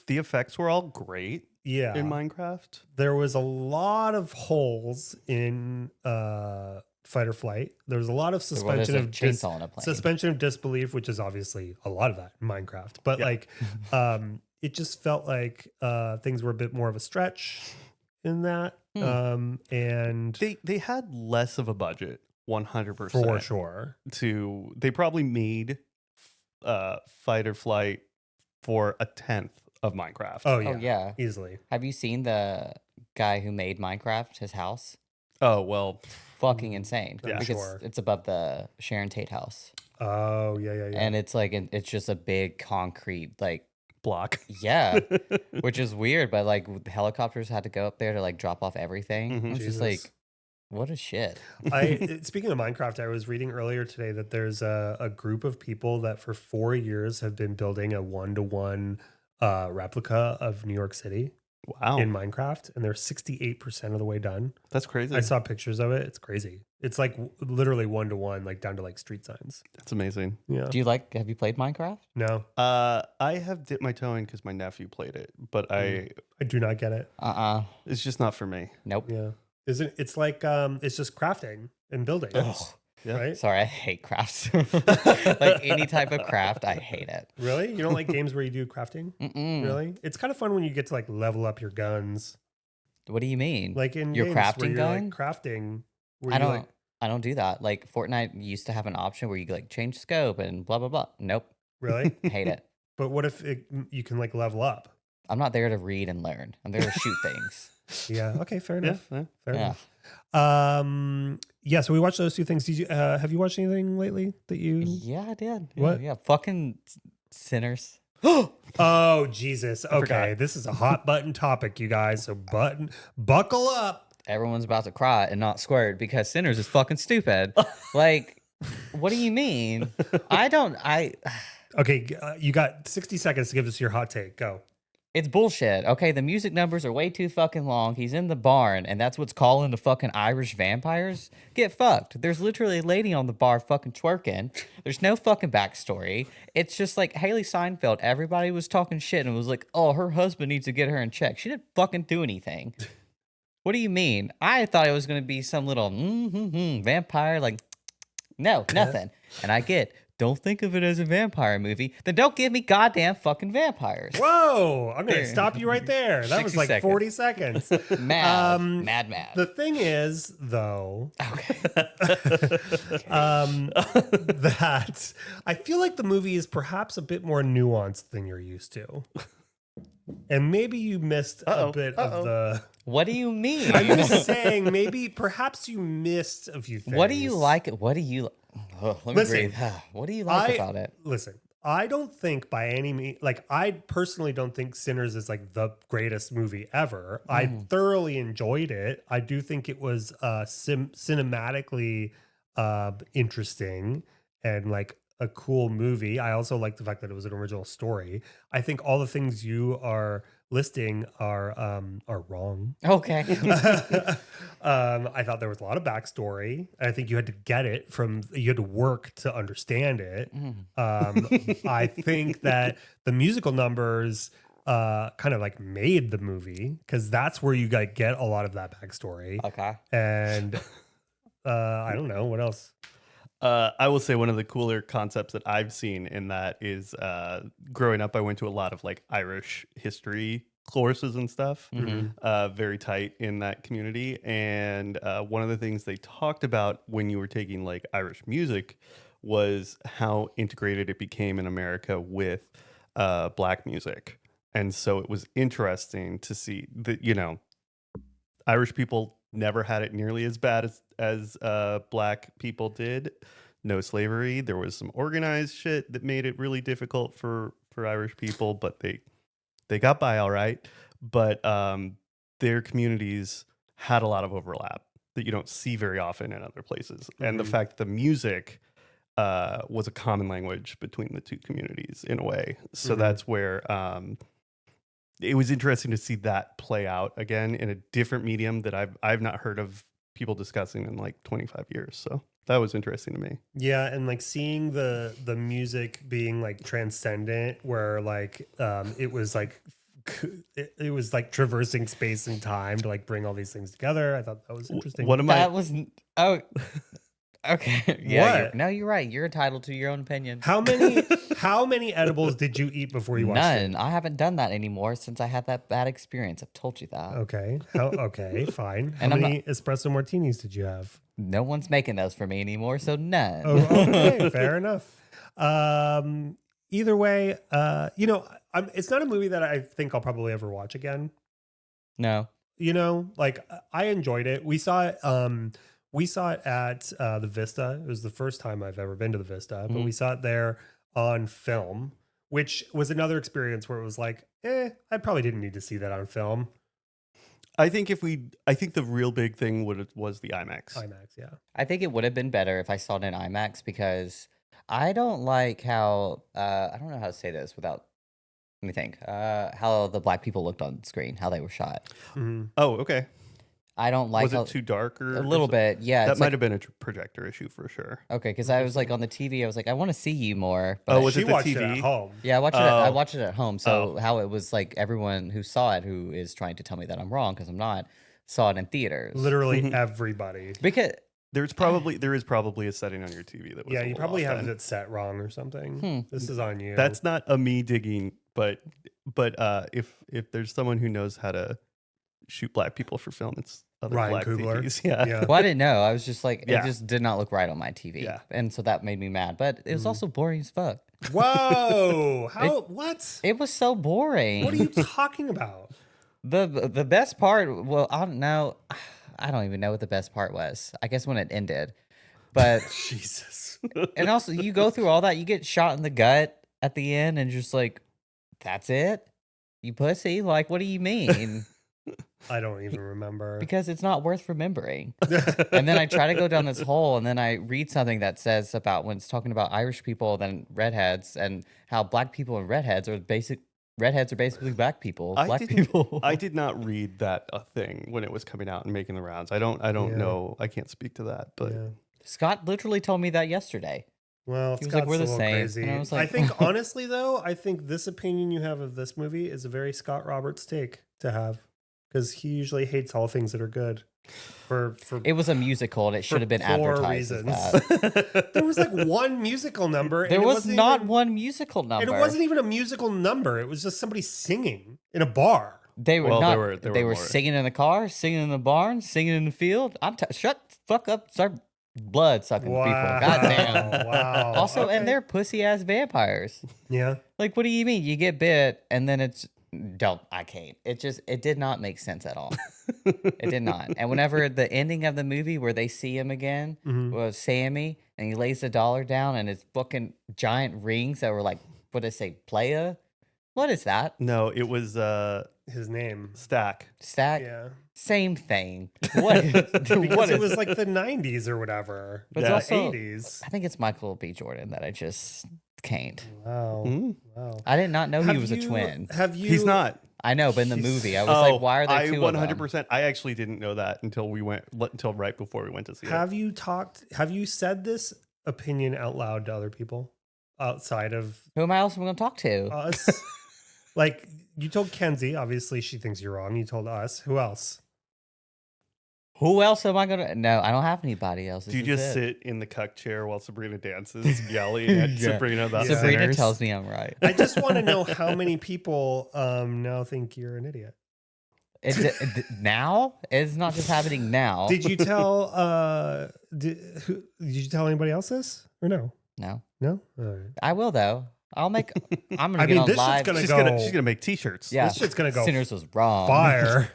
The effects were all great Yeah. in Minecraft. There was a lot of holes in Fight or Flight. There was a lot of Well, there's suspension a of chainsaw in a plane. suspension of disbelief, which is obviously a lot of that in Minecraft. But Yeah. like, it just felt like things were a bit more of a stretch in that. And They had less of a budget, 100%. for sure, They probably made Fight or Flight for a 10th of Minecraft. oh yeah, Oh, yeah. easily. Have you seen the guy who made Minecraft, his house? Oh, well, Fucking insane. I'm Because sure. it's above the Sharon Tate house. Oh yeah. And it's like, it's just a big concrete, like, block. yeah, which is weird, but like helicopters had to go up there to like drop off everything. Mhm. It's just Jesus. like, what a shit. Speaking of Minecraft, I was reading earlier today that there's a group of people that for 4 years have been building a 1-to-1 replica of New York City Wow. in Minecraft, and they're 68% of the way done. That's crazy. I saw pictures of it. It's crazy. It's like literally 1-to-1, like down to like street signs. That's amazing. Yeah. Have you played Minecraft? No, I have dipped my toe in because my nephew played it, but I do not get it. it's just not for me. Nope. Yeah. Isn't it's like it's just crafting and building, Ugh. Yeah. right? Sorry, I hate crafts. Like any type of craft, I hate it. Really? You don't like games where you do crafting? Mm-mm. Really? It's kind of fun when you get to like level up your guns. What do you mean? Like in Your games where crafting you're gun? like crafting. Where I you don't. like I don't do that. Like Fortnite used to have an option where you could like change scope and blah blah blah. Nope, really? hate it. But what if you can like level up? I'm not there to read and learn. I'm there to shoot things. Yeah. Okay. Fair Yeah. enough. yeah. Fair Yeah. enough. Yeah. So we watched those 2 things. Did you have you watched anything lately that you? Yeah, I did. Yeah, What? Yeah, fucking sinners. Oh Jesus. Okay. forgot. This is a hot button topic, you guys. So buckle up. Everyone's about to cry and not squirt because Sinners is fucking stupid. Like, What do you mean? I Okay, you got 60 seconds to give us your hot take. Go. It's bullshit. Okay, the music numbers are way too fucking long. He's in the barn, and that's what's calling the fucking Irish vampires. Get fucked. There's literally a lady on the bar fucking twerking. There's no fucking backstory. It's just like Haley Seinfeld. Everybody was talking shit and was like, oh, her husband needs to get her in check. She didn't fucking do anything. What do you mean? I thought it was going to be some little vampire, like, no, nothing. And I get, don't think of it as a vampire movie. Then don't give me goddamn fucking vampires. Whoa! I'm gonna stop you right there. That was 60 like seconds. 40 seconds. Mad. The thing is, though, Okay. that I feel like the movie is perhaps a bit more nuanced than you're used to, and maybe you missed a bit of the. What do you mean? I'm just saying, maybe perhaps you missed a few things. What do you like? What do you? Oh, let me Listen, breathe. What do you like about it? Listen, I don't think by any means, like, I personally don't think Sinners is like the greatest movie ever. I thoroughly enjoyed it. I do think it was cinematically interesting and like a cool movie. I also like the fact that it was an original story. I think all the things you are listing are wrong. Okay. I thought there was a lot of backstory. I think you had to get it you had to work to understand it. I think that the musical numbers kind of like made the movie because that's where you get a lot of that backstory. Okay. And I don't know what else. I will say one of the cooler concepts that I've seen in that is growing up, I went to a lot of like Irish history courses and stuff, very tight in that community. And one of the things they talked about when you were taking like Irish music was how integrated it became in America with black music. And so it was interesting to see that, you know, Irish people never had it nearly as bad as black people did. No slavery. There was some organized shit that made it really difficult for Irish people, but they got by all right. But their communities had a lot of overlap that you don't see very often in other places. And the fact that the music was a common language between the two communities in a way. So that's where it was interesting to see that play out again in a different medium that I've not heard of people discussing in like 25 years. So that was interesting to me. Yeah, and like seeing the music being like transcendent, where like it was like traversing space and time to like bring all these things together. I thought that was interesting. Okay. Yeah. What? You're right. You're entitled to your own opinion. How many edibles did you eat before you watched None. it? I haven't done that anymore since I had that bad experience. I've told you that. Okay. Okay, fine. How And I'm many espresso martinis did you have? No one's making those for me anymore, so none. Oh, okay, fair enough. Either way, you know, it's not a movie that I think I'll probably ever watch again. No. You know, like I enjoyed it. We saw it. We saw it at the Vista. It was the first time I've ever been to the Vista, but we saw it there on film, which was another experience where it was like, I probably didn't need to see that on film. I think the real big thing was the IMAX. IMAX, yeah. I think it would have been better if I saw it in IMAX because I don't like how I don't know how to say this without let me think. How the black people looked on screen, how they were shot. Mm-hmm. Oh, okay. I don't like Was it too dark or a little bit. Yeah, That it's might like, have been a projector issue for sure. okay, because I was like on the TV, I was like, I want to see you more. But Oh, was She it the watched it TV? at home. yeah, I watched it. I Oh. watched it at home. So how it was like everyone who saw it, who is trying to tell me that I'm wrong because I'm not, saw it in theaters. Literally everybody. Because there is probably a setting on your TV that was Yeah, a you little probably off have then. it set wrong or something. This is on you. That's not a me digging, but if there's someone who knows how to shoot black people for film, it's other Ryan black Coogler. TVs. Yeah. well, I didn't know. I was just like, Yeah. it just did not look right on my TV. Yeah. And so that made me mad. But it was also boring as fuck. Whoa! How? What? It was so boring. What are you talking about? The best part, well, I don't know. I don't even know what the best part was. I guess when it ended. But Jesus. and also you go through all that, you get shot in the gut at the end and just like, that's it? You pussy? Like, what do you mean? I don't even remember. Because it's not worth remembering. And then I try to go down this hole, and then I read something that says about when it's talking about Irish people, then redheads, and how black people and redheads are basically black people. People. I did not read that thing when it was coming out and making the rounds. I don't know. I can't speak to that, but Yeah. Scott literally told me that yesterday. Well, He was Scott's like, "We're the a little same." crazy. And I was I like- think honestly though, I think this opinion you have of this movie is a very Scott Roberts take to have, because he usually hates all things that are good. For It was a musical, and it should have been poor advertised as reasons. that. There was like one musical number. There and it was wasn't not even- one musical number. And it wasn't even a musical number. It was just somebody singing in a bar. They were Well, not. there They were were more. singing in the car, singing in the barn, singing in the field. Shut the fuck up. Start blood sucking people. Goddamn. Wow. Also, Okay. and they're pussy ass vampires. Yeah. Like, what do you mean? You get bit, and then it's I can't. It did not make sense at all. It did not. And whenever the ending of the movie where they see him again was Sammy, and he lays the dollar down, and it's fucking giant rings that were like, what did it say, playa? What is that? no, it was His name. Stack. Stack? Yeah. Same thing. What? Because what it is? was like the 90s or whatever. But it's the also- 80s. I think it's Michael B. Jordan that I just can't. Wow. Mm. Wow. I did not know he Have was a you- twin. Have you? He's not. I know, but in the He's- movie, I was like, why are there I two of them? 100%. I actually didn't know that until right before we went to see it. Have you said this opinion out loud to other people outside of Who am I else going to talk to? us? Like, you told Kenzie, obviously she thinks you're wrong. You told us. Who else? Who else am I going to? No, I don't have anybody else. Do you This is just it. sit in the cuck chair while Sabrina dances, yelling at Yeah. Sabrina about Yeah. Sabrina sinners? tells me I'm right. I just want to know how many people now think you're an idiot. Now? It's not just happening now. Did you tell did you tell anybody else this or no? No. No? All right. I will, though. I'm going I to get mean, on this shit's live. gonna She's go gonna make t-shirts. Yeah. this shit's gonna go Sinners was wrong. fire.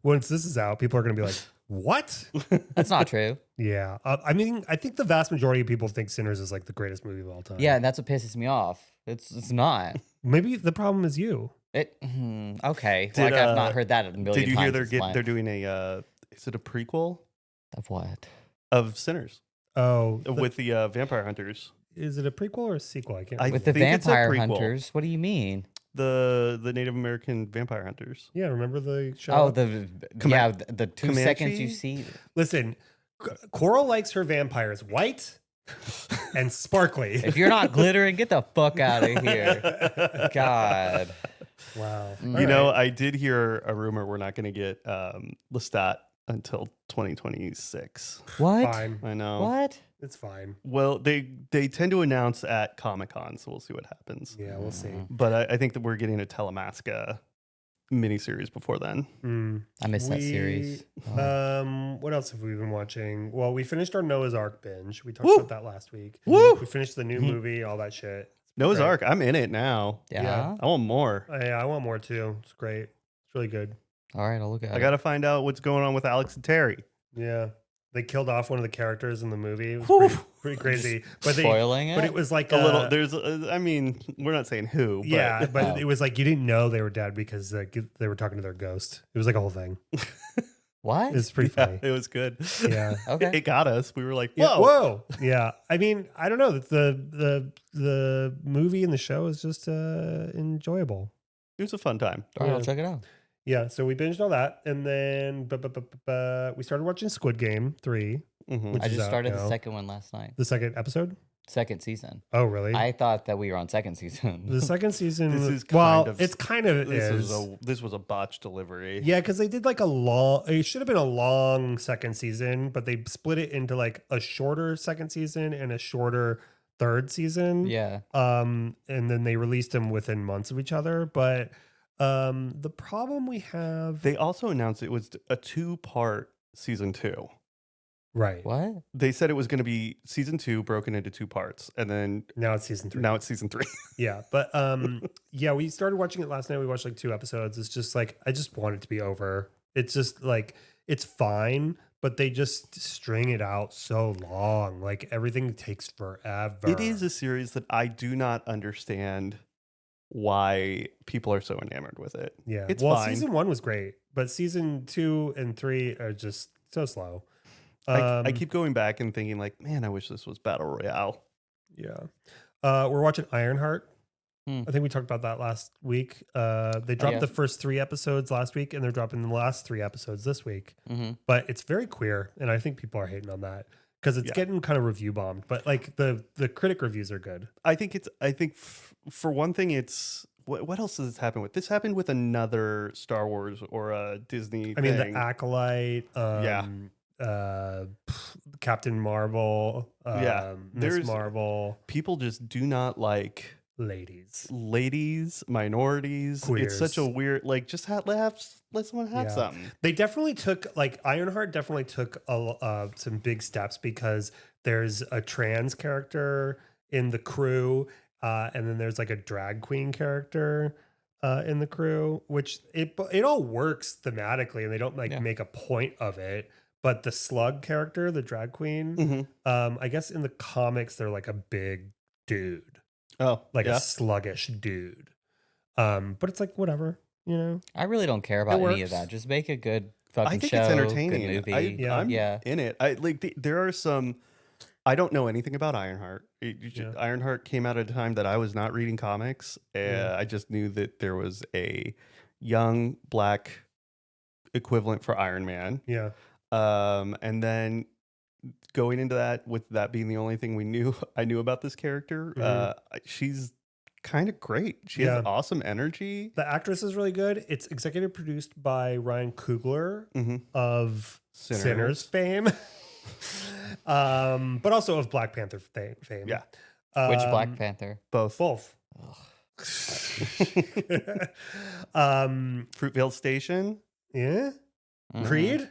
Once this is out, people are gonna be like, "What?" That's not true. Yeah, I mean, I think the vast majority of people think Sinners is like the greatest movie of all time. Yeah, and that's what pisses me off. It's not. maybe the problem is you. Okay. Did, Like I've not heard that a million Did you hear times. they're doing a is it a prequel Of what? of Sinners Oh, with the vampire hunters? is it a prequel or a sequel? I can't. I remember. With the think it's a vampire prequel. hunters? What do you mean? The Native American vampire hunters. Yeah, remember the show? Oh, the 2 seconds you Comanche? see. Listen, Coral likes her vampires white and sparkly. If you're not glittering, get the fuck out of here. God. Wow. You know, I did hear a rumor we're not going to get Lestat until 2026. What? Fine. I know. What? It's fine. Well, they tend to announce at Comic-Con, so we'll see what happens. Yeah, we'll see. But I think that we're getting a Telemasca miniseries before then. Mm. I missed that series. What else have we been watching? Well, we finished our Noah's Ark binge. We talked Woo! about that last week. Woo! We finished the new movie, all that shit. Noah's Right. Ark, I'm in it now. Yeah. I want more. I want more too. It's great. It's really good. All right, I'll look at I it. got to find out what's going on with Alex and Terry. Yeah. They killed off one of the characters in the movie. It was Whew. pretty crazy. Spoiling it? But it was like A little. There's. I mean, we're not saying who. yeah, But but it was like you didn't know they were dead because they were talking to their ghost. It was like a whole thing. What? It's pretty yeah, funny. it was good. Yeah. Okay. It got us. We were like, Yeah, whoa. whoa. Yeah. I mean, I don't know. The movie and the show is just enjoyable. It was a fun time. All right, I'll Yeah. check it out. Yeah. So we binged all that, and then we started watching Squid Game 3, Mhm. which I is just out started now. the second one last night. The second episode. Second season. Oh, really? I thought that we were on second season. The second season. This is well, kind of- it's kind of This was a botched delivery. Yeah, because they did like a long. It should have been a long second season, but they split it into like a shorter second season and a shorter third season. Yeah. And then they released them within months of each other. But the problem we have, They also announced it was a 2-part season 2. right What? They said it was going to be season 2 broken into 2 parts, and then now it's season 3. now it's season 3. Yeah, but yeah, we started watching it last night. We watched like 2 episodes. It's just like I just want it to be over. It's just like it's fine, but they just string it out so long. Like everything takes forever. It is a series that I do not understand why people are so enamored with it. Yeah. It's well, fine. season 1 was great. but season 2 and 3 are just so slow. I keep going back and thinking like, man, I wish this was Battle Royale. Yeah. We're watching Ironheart. Hmm. I think we talked about that last week. They dropped yeah. the first 3 episodes last week, and they're dropping the last 3 episodes this week. Mm-hmm. But it's very queer, and I think people are hating on that because it's getting kind of review bombed. But like the critic reviews are good. I think for one thing, it's what else does this happen with? This happened with another Star Wars or a Disney. I mean, thing. the Acolyte, Captain Marvel, Miss There's- Marvel, People just do not like ladies. minorities. It's such a Queers. weird, like, just let someone have Yeah. something. They definitely took, like, Ironheart definitely took some big steps because there's a trans character in the crew, and then there's like a drag queen character in the crew, which it all works thematically, and they don't make a point of it. But the slug character, the drag queen, I guess in the comics they're like a big dude, Oh, like a sluggish dude. But it's like whatever, you know. I really don't care about any of works. that. Just make a good fucking I think show. it's entertaining. Good movie. I'm yeah. in it. I like. There are some. I don't know anything about Ironheart. Ironheart came out at a time that I was not reading comics. I just knew that there was a young black equivalent for Iron Man. Yeah. And then going into that, with that being the only thing I knew about this character, she's kind of great. She has awesome energy. The actress is really good. It's executive produced by Ryan Coogler of Sinners fame, but also of Black Panther fame. Yeah. Which Black Panther? Both. Fruitvale Station. Yeah. Mhm. Creed.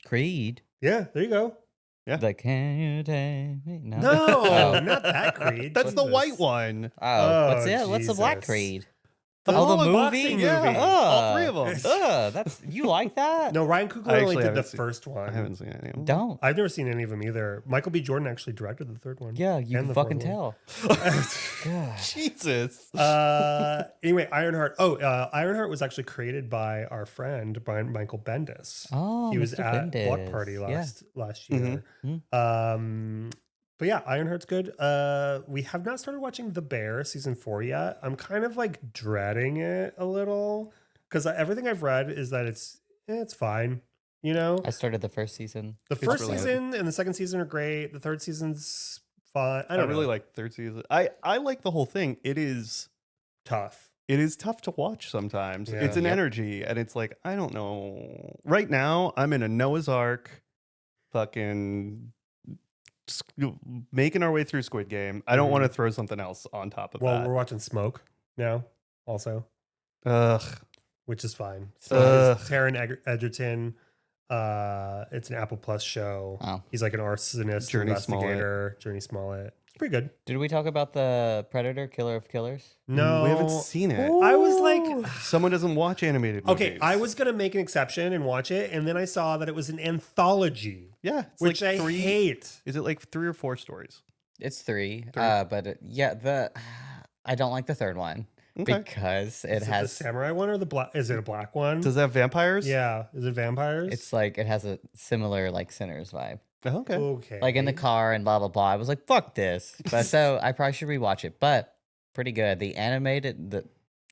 Creed. Yeah, there you go. Yeah. The Can You Take Me? No. No, Oh. not that Creed. That's the Jesus. white one. What's Oh, What's the Black Jesus. Creed? The Oh, the whole movie? boxing Yeah. movie. All three of them. That's you like that? No, Ryan Coogler I only actually did the haven't seen- first one. I haven't seen any of them. Don't. I've never seen any of them either. Michael B. Jordan actually directed the third one. Yeah, you and can the fucking fourth tell. God. Jesus. one. Anyway, Ironheart. Ironheart was actually created by our friend Brian Michael Bendis. Oh, He was Mr. at Block Bendis. Party Yeah. last year. But yeah, Ironheart's good. We have not started watching The Bear season 4 yet. I'm kind of like dreading it a little because everything I've read is that it's fine. You know, I started the first season. the first really good. season and the second season are great. The third season's fine. I I don't really know. like third season. I like the whole thing. It is Tough. tough to watch sometimes. Yeah. It's an Yep. energy, and it's like, I don't know. Right now, I'm in a Noah's Ark, fucking making our way through Squid Game. I don't want to throw something else on top of Well, that. we're watching Smoke now, also, Ugh. which is fine. Ugh. It's Taron Egerton. It's an Apple Plus show. Oh. He's like an arsonist, Journey investigator. Journey Smollett. It's pretty good. Did we talk about the Predator, Killer of Killers? No, We haven't seen it. I was like, Someone doesn't watch animated movies. okay, I was gonna make an exception and watch it, and then I saw that it was an anthology, Yeah. It's which like I hate. Is it like 3 or 4 stories? It's 3. Three. I don't like the third one Okay. because it Is it the has samurai one or the black? Is it a black one? Does it have vampires? Yeah, is it vampires? it's like it has a similar like Sinners vibe. Oh, okay. okay. Like in the car and blah blah blah. I was like, fuck this. But so I probably should rewatch it. But pretty good. The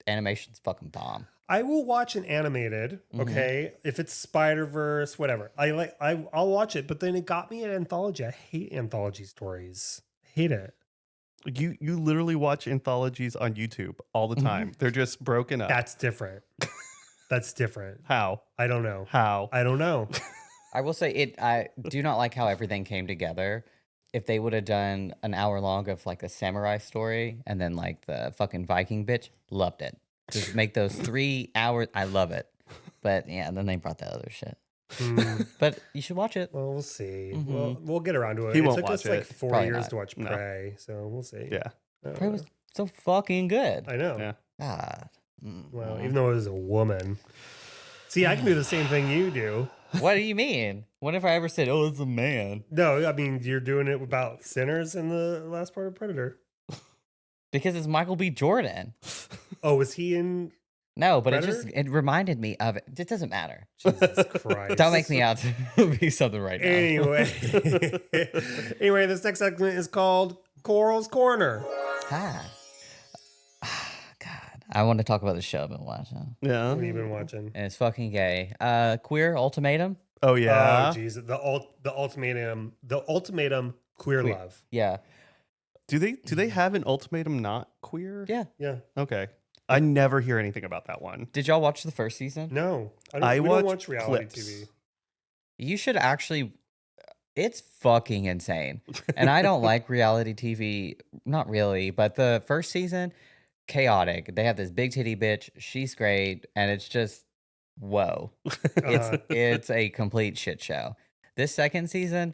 animation's fucking bomb. I will watch an animated. Okay, if it's Spider-Verse, whatever. I'll watch it. But then it got me an anthology. I hate anthology stories. Hate it. You literally watch anthologies on YouTube all the time. They're just broken up. That's different. That's different. How? I don't know. How? I don't know. I will say it. I do not like how everything came together. If they would have done an hour long of like a samurai story and then like the fucking Viking bitch, loved it. Just make those 3 hours. I love it. But yeah, and then they brought that other shit. But you should watch it. Well, we'll see. Mhm. We'll get around to it. He it won't took watch us like it. 4 Probably years not. to watch No. Prey, so we'll see. Yeah. I don't It know. was so fucking good. I know. Yeah. God. Well, even though it was a woman. See, I can do the same thing you do. What do you mean? What if I ever said, "Oh, it's a man"? No, I mean you're doing it about sinners in the last part of Predator. Because it's Michael B. Jordan. Oh, was he in No, but Predator? it reminded me of it. It doesn't matter. Jesus Christ. Don't make me out to be something right now. Anyway. Anyway, this next segment is called Coral's Corner. Hi. God, I want to talk about the show I've been watching, Yeah. What have you been watching? and it's fucking gay. Queer Ultimatum. Oh yeah. Oh, Jesus. The ultimatum queer Queer. love. Yeah, Do they have an ultimatum not queer? yeah. Yeah. Okay. I never hear anything about that one. Did y'all watch the first season? No. I we don't watch watch reality clips. TV. You should actually. It's fucking insane, and I don't like reality TV. Not really, but the first season, chaotic. They have this big titty bitch. She's great, and it's just whoa. It's a complete shit show. This second season,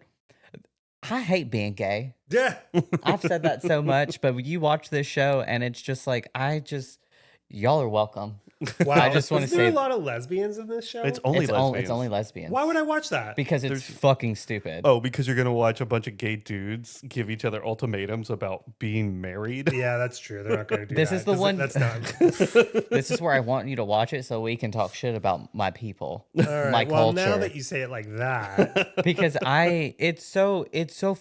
I hate being gay. Yeah. I've said that so much, but you watch this show and it's just like y'all are welcome. Wow. I just wanna Is there say- a lot of lesbians in this show? It's only lesbians. It's only lesbians. Why would I watch that? Because it's There's- fucking stupid. Oh, because you're gonna watch a bunch of gay dudes give each other ultimatums about being married. Yeah, that's true. They're not going to do This that. is the one- That's not. This is where I want you to watch it so we can talk shit about my people, All right. my Well, culture. now that you say it like that, Because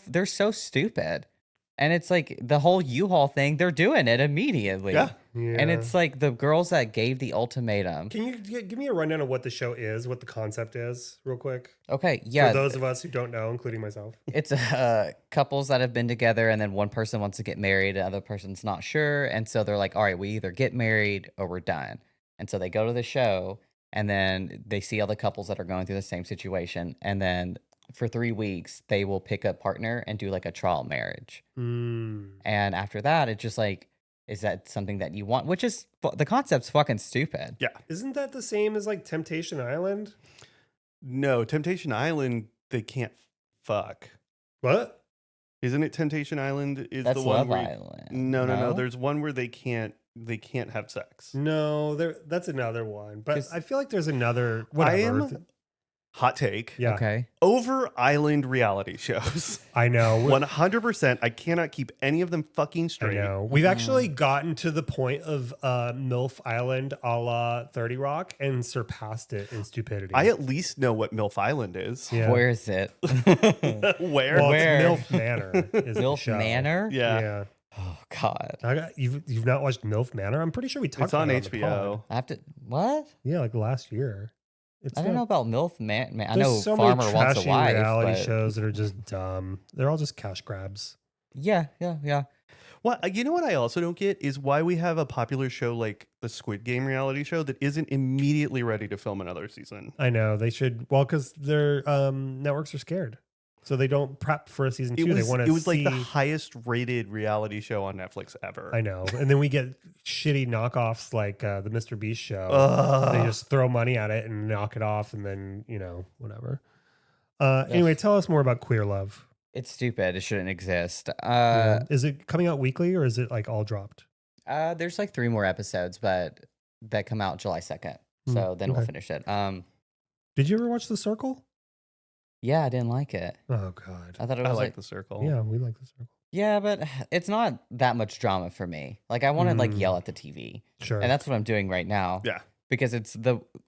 they're so stupid. And it's like the whole U-Haul thing, they're doing it immediately. Yeah. And yeah. it's like the girls that gave the ultimatum. Can you give me a rundown of what the show is, what the concept is, real quick? Okay, yeah. For those of us who don't know, including myself. It's couples that have been together and then one person wants to get married, the other person's not sure. And so they're like, all right, we either get married or we're done. And so they go to the show and then they see other couples that are going through the same situation. And then for 3 weeks, they will pick a partner and do like a trial marriage. Mm. And after that, it's just like, is that something that you want? Which is, the concept's fucking stupid. Yeah. Isn't that the same as like Temptation Island? No, Temptation Island, they can't fuck. What? Isn't it Temptation Island? Is That's the one Love where Island. No. There's one where they can't have sex. No, that's another one. But 'Cause- I feel like there's another. Whatever. Hot take. Yeah. Okay. Over island reality shows. I know. 100%. I cannot keep any of them fucking I straight. know. We've actually gotten to the point of MILF Island a la 30 Rock and surpassed it in stupidity. I at least know what MILF Island is. Yeah. Where is it? Where? Well, Where? it's MILF Manor. Is the MILF show. Manor? Yeah. Yeah. Oh, God. You've not watched MILF Manor? I'm pretty sure we talked It's about on it the pod. HBO. I have to, what? Yeah, like last year. It's I don't not- know about MILF Man. I There's know so Farmer many wants a trashy wife. reality But shows that are just dumb. They're all just cash grabs. yeah. What you know what I also don't get is why we have a popular show like the Squid Game reality show that isn't immediately ready to film another season. I know they should. Well, because their networks are scared, so they don't prep for a season 2. They want to. It was like the highest rated reality show on Netflix ever. I know, and then we get shitty knockoffs like the Mr. Beast show. Ugh. They just throw money at it and knock it off, and then whatever. Anyway, tell us more about Queer Love. It's stupid. It shouldn't exist. Is it coming out weekly or is it like all dropped? There's like 3 more episodes, but that come out July 2nd. So then we'll okay. finish it. Did you ever watch The Circle? Yeah, I didn't like it. Oh God. I thought it I was like like, The Circle. Yeah, we like The Circle. yeah, but it's not that much drama for me. Like I want to like Mm. yell at the TV, Sure. and that's what I'm doing right now. Yeah. Because it's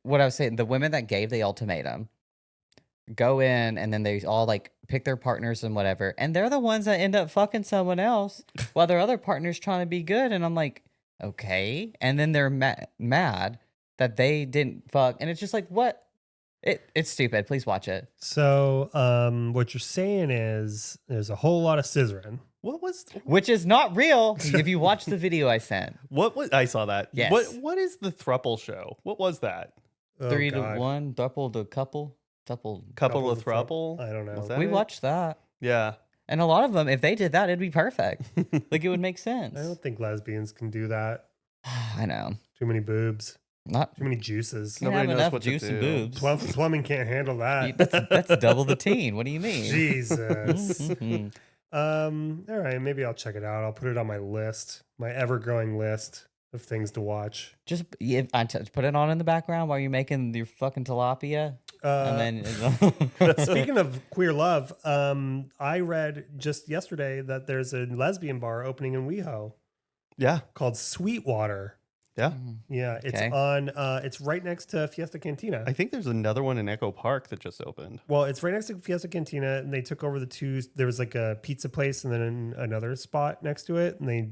what I was saying. The women that gave the ultimatum go in, and then they all like pick their partners and whatever, and they're the ones that end up fucking someone else while their other partner's trying to be good. And I'm like, okay. And then they're mad that they didn't fuck, and it's just like, what? It's stupid. Please watch it. So, what you're saying is there's a whole lot of scissoring. What was Which is not real. If you watch the video I sent, I saw that. Yes. What is the thruple show? What was that? Oh, 3 God. to 1, double to couple. Couple Couple of of thruple? I don't know. Was that We it? watched that. Yeah. And a lot of them, if they did that, it'd be perfect. Like it would make sense. I don't think lesbians can do that. I know. Too many boobs. Not Too many juices. can't Nobody have knows enough what to juice and do. boobs. Plumbing can't handle that. That's double the teen. What do you mean? Jesus. Mhm. All right, maybe I'll check it out. I'll put it on my list, my ever-growing list of things to watch. Just put it on in the background while you're making your fucking tilapia, and then Speaking of queer love, I read just yesterday that there's a lesbian bar opening in WeHo Yeah. called Sweetwater. Yeah. Yeah, it's Okay. on. It's right next to Fiesta Cantina. I think there's another one in Echo Park that just opened. Well, it's right next to Fiesta Cantina, and they took over the two. There was like a pizza place and then another spot next to it, and they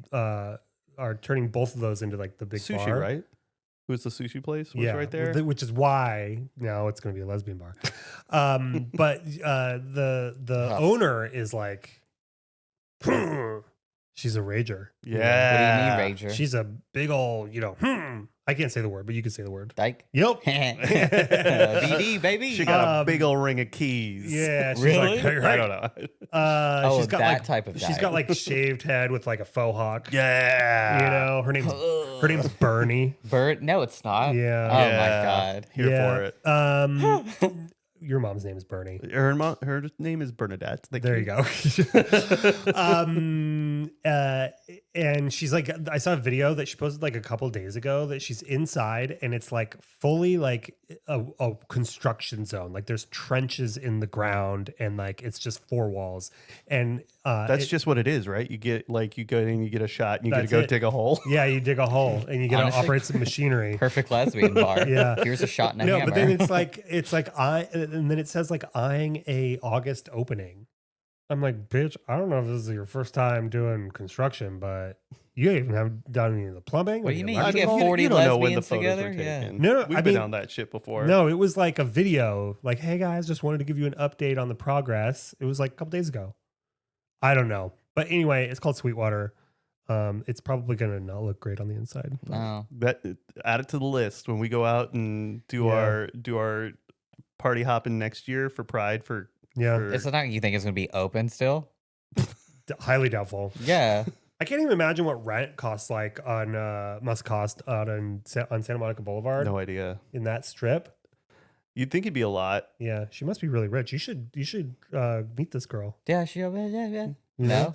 are turning both of those into like the big Sushi, bar. right? Who's the sushi place? Was Yeah, right there. which is why now it's going to be a lesbian bar. But the owner is like, she's a rager. Yeah. What do you mean, Rager? She's a big old, I can't say the word, but you can say the word. Dyke? Yep. BD, baby. She got a big old ring of keys. Yeah. She's Really? Like, I don't know. Oh, she's got that like type of she's dyke. got like shaved head with like a faux hawk. Yeah. Her name's Bernie. Bert? No, it's not. Yeah. Oh, Yeah. my God. Here for it. Your mom's name is Bernie. Her name is Bernadette. There you go. And she's like, I saw a video that she posted like a couple days ago that she's inside and it's like fully like a construction zone. Like there's trenches in the ground and like it's just four walls. And That's just what it is, right? You get you go in, you get a shot, and you get to That's go it. dig a hole. yeah, you dig a hole and you get to Honestly, operate some machinery. Perfect lesbian bar. Yeah. Here's a shot and a No, hammer. but then it's like and then it says like eyeing a August opening. I'm like, bitch, I don't know if this is your first time doing construction, but you even haven't done any of the plumbing. What or do you the mean? You get electrical. 40 you don't know when the lesbians photos together? were Yeah. taken. No, We've I been mean- on that shit before. No, it was like a video. Like, hey guys, just wanted to give you an update on the progress. It was like a couple days ago. I don't know, but anyway, it's called Sweetwater. It's probably gonna not look great on the inside. but- No. Add it to the list when we go out and do our party hopping next year for Pride. Yeah, It's not, you think it's going to be open still? highly doubtful. Yeah. I can't even imagine what rent costs like must cost on Santa Monica Boulevard no idea. in that strip. You'd think it'd be a lot. Yeah, she must be really rich. You should meet this girl. Yeah. Yeah. No?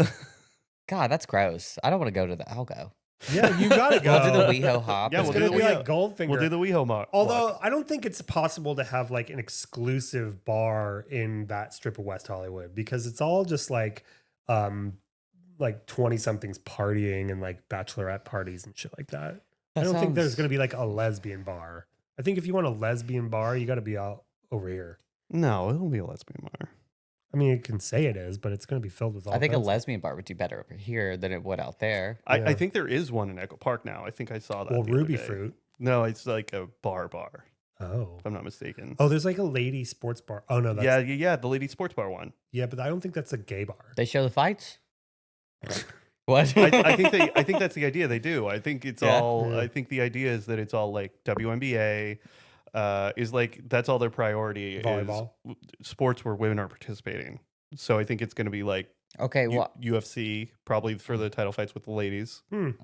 God, that's gross. I don't want to go to that. I'll go. Yeah, you gotta go. We'll do the WeHo hop. Yeah, It's we'll gonna do be the like Goldfinger. We'll do the WeHo walk. Although I don't think it's possible to have like an exclusive bar in that strip of West Hollywood because it's all just like 20 somethings partying and like bachelorette parties and shit like that. I don't think there's going to be like a lesbian bar. I think if you want a lesbian bar, you got to be out over here. No, it'll be a lesbian bar. I mean, it can say it is, but it's going to be filled with all I think a kinds of- lesbian bar would do better over here than it would out there. I Yeah. think there is one in Echo Park now. I think I saw that. Well, the other Ruby day. Fruit. No, it's like a bar, Oh. if I'm not mistaken. Oh, there's like a lady sports bar. Oh, no. That's, yeah, the lady sports bar one. Yeah, but I don't think that's a gay bar. They show the fights? What? I think that's the idea. They do. I think it's Yeah. all. Yeah. I think the idea is that it's all like WNBA. Is like that's all their priority Volleyball. is sports where women are participating. So I think it's going to be like Okay, well, UFC probably for the title fights with the ladies. mm,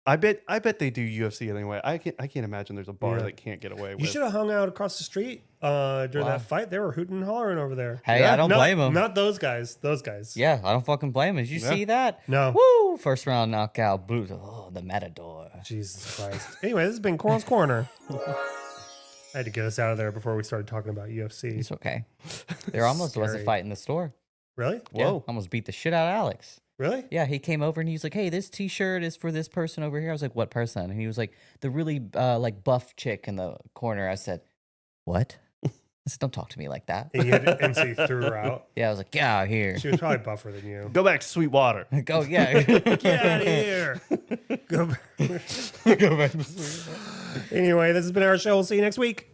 I bet they do UFC anyway. I can't imagine there's a bar Yeah. that can't get away You with. should have hung out across the street during Wow. that fight. They were hooting and hollering over there. hey, Yeah, I don't Not- blame him. Not those guys. Those guys. Yeah, I don't fucking blame him. Did you Yeah. see that? No. Woo! First round knockout. Blue. Oh, the Matador. Jesus Christ. Anyway, this has been Coral's Corner. I had to get us out of there before we started talking about UFC. It's okay. There almost was a Scary. fight in the store. Really? Yeah, Whoa. almost beat the shit out of Alex. Really? Yeah, he came over and he's like, "Hey, this T-shirt is for this person over here." I was like, "What person?" And he was like, "The really like buff chick in the corner." I said, "What?" I said, "Don't talk to me like that." And so you threw her out. Yeah, I was like, "Get out of here." She was probably buffer than you. Go back to Sweetwater. Go, yeah. Get out of here. Go back. Go back. Anyway, this has been our show. We'll see you next week.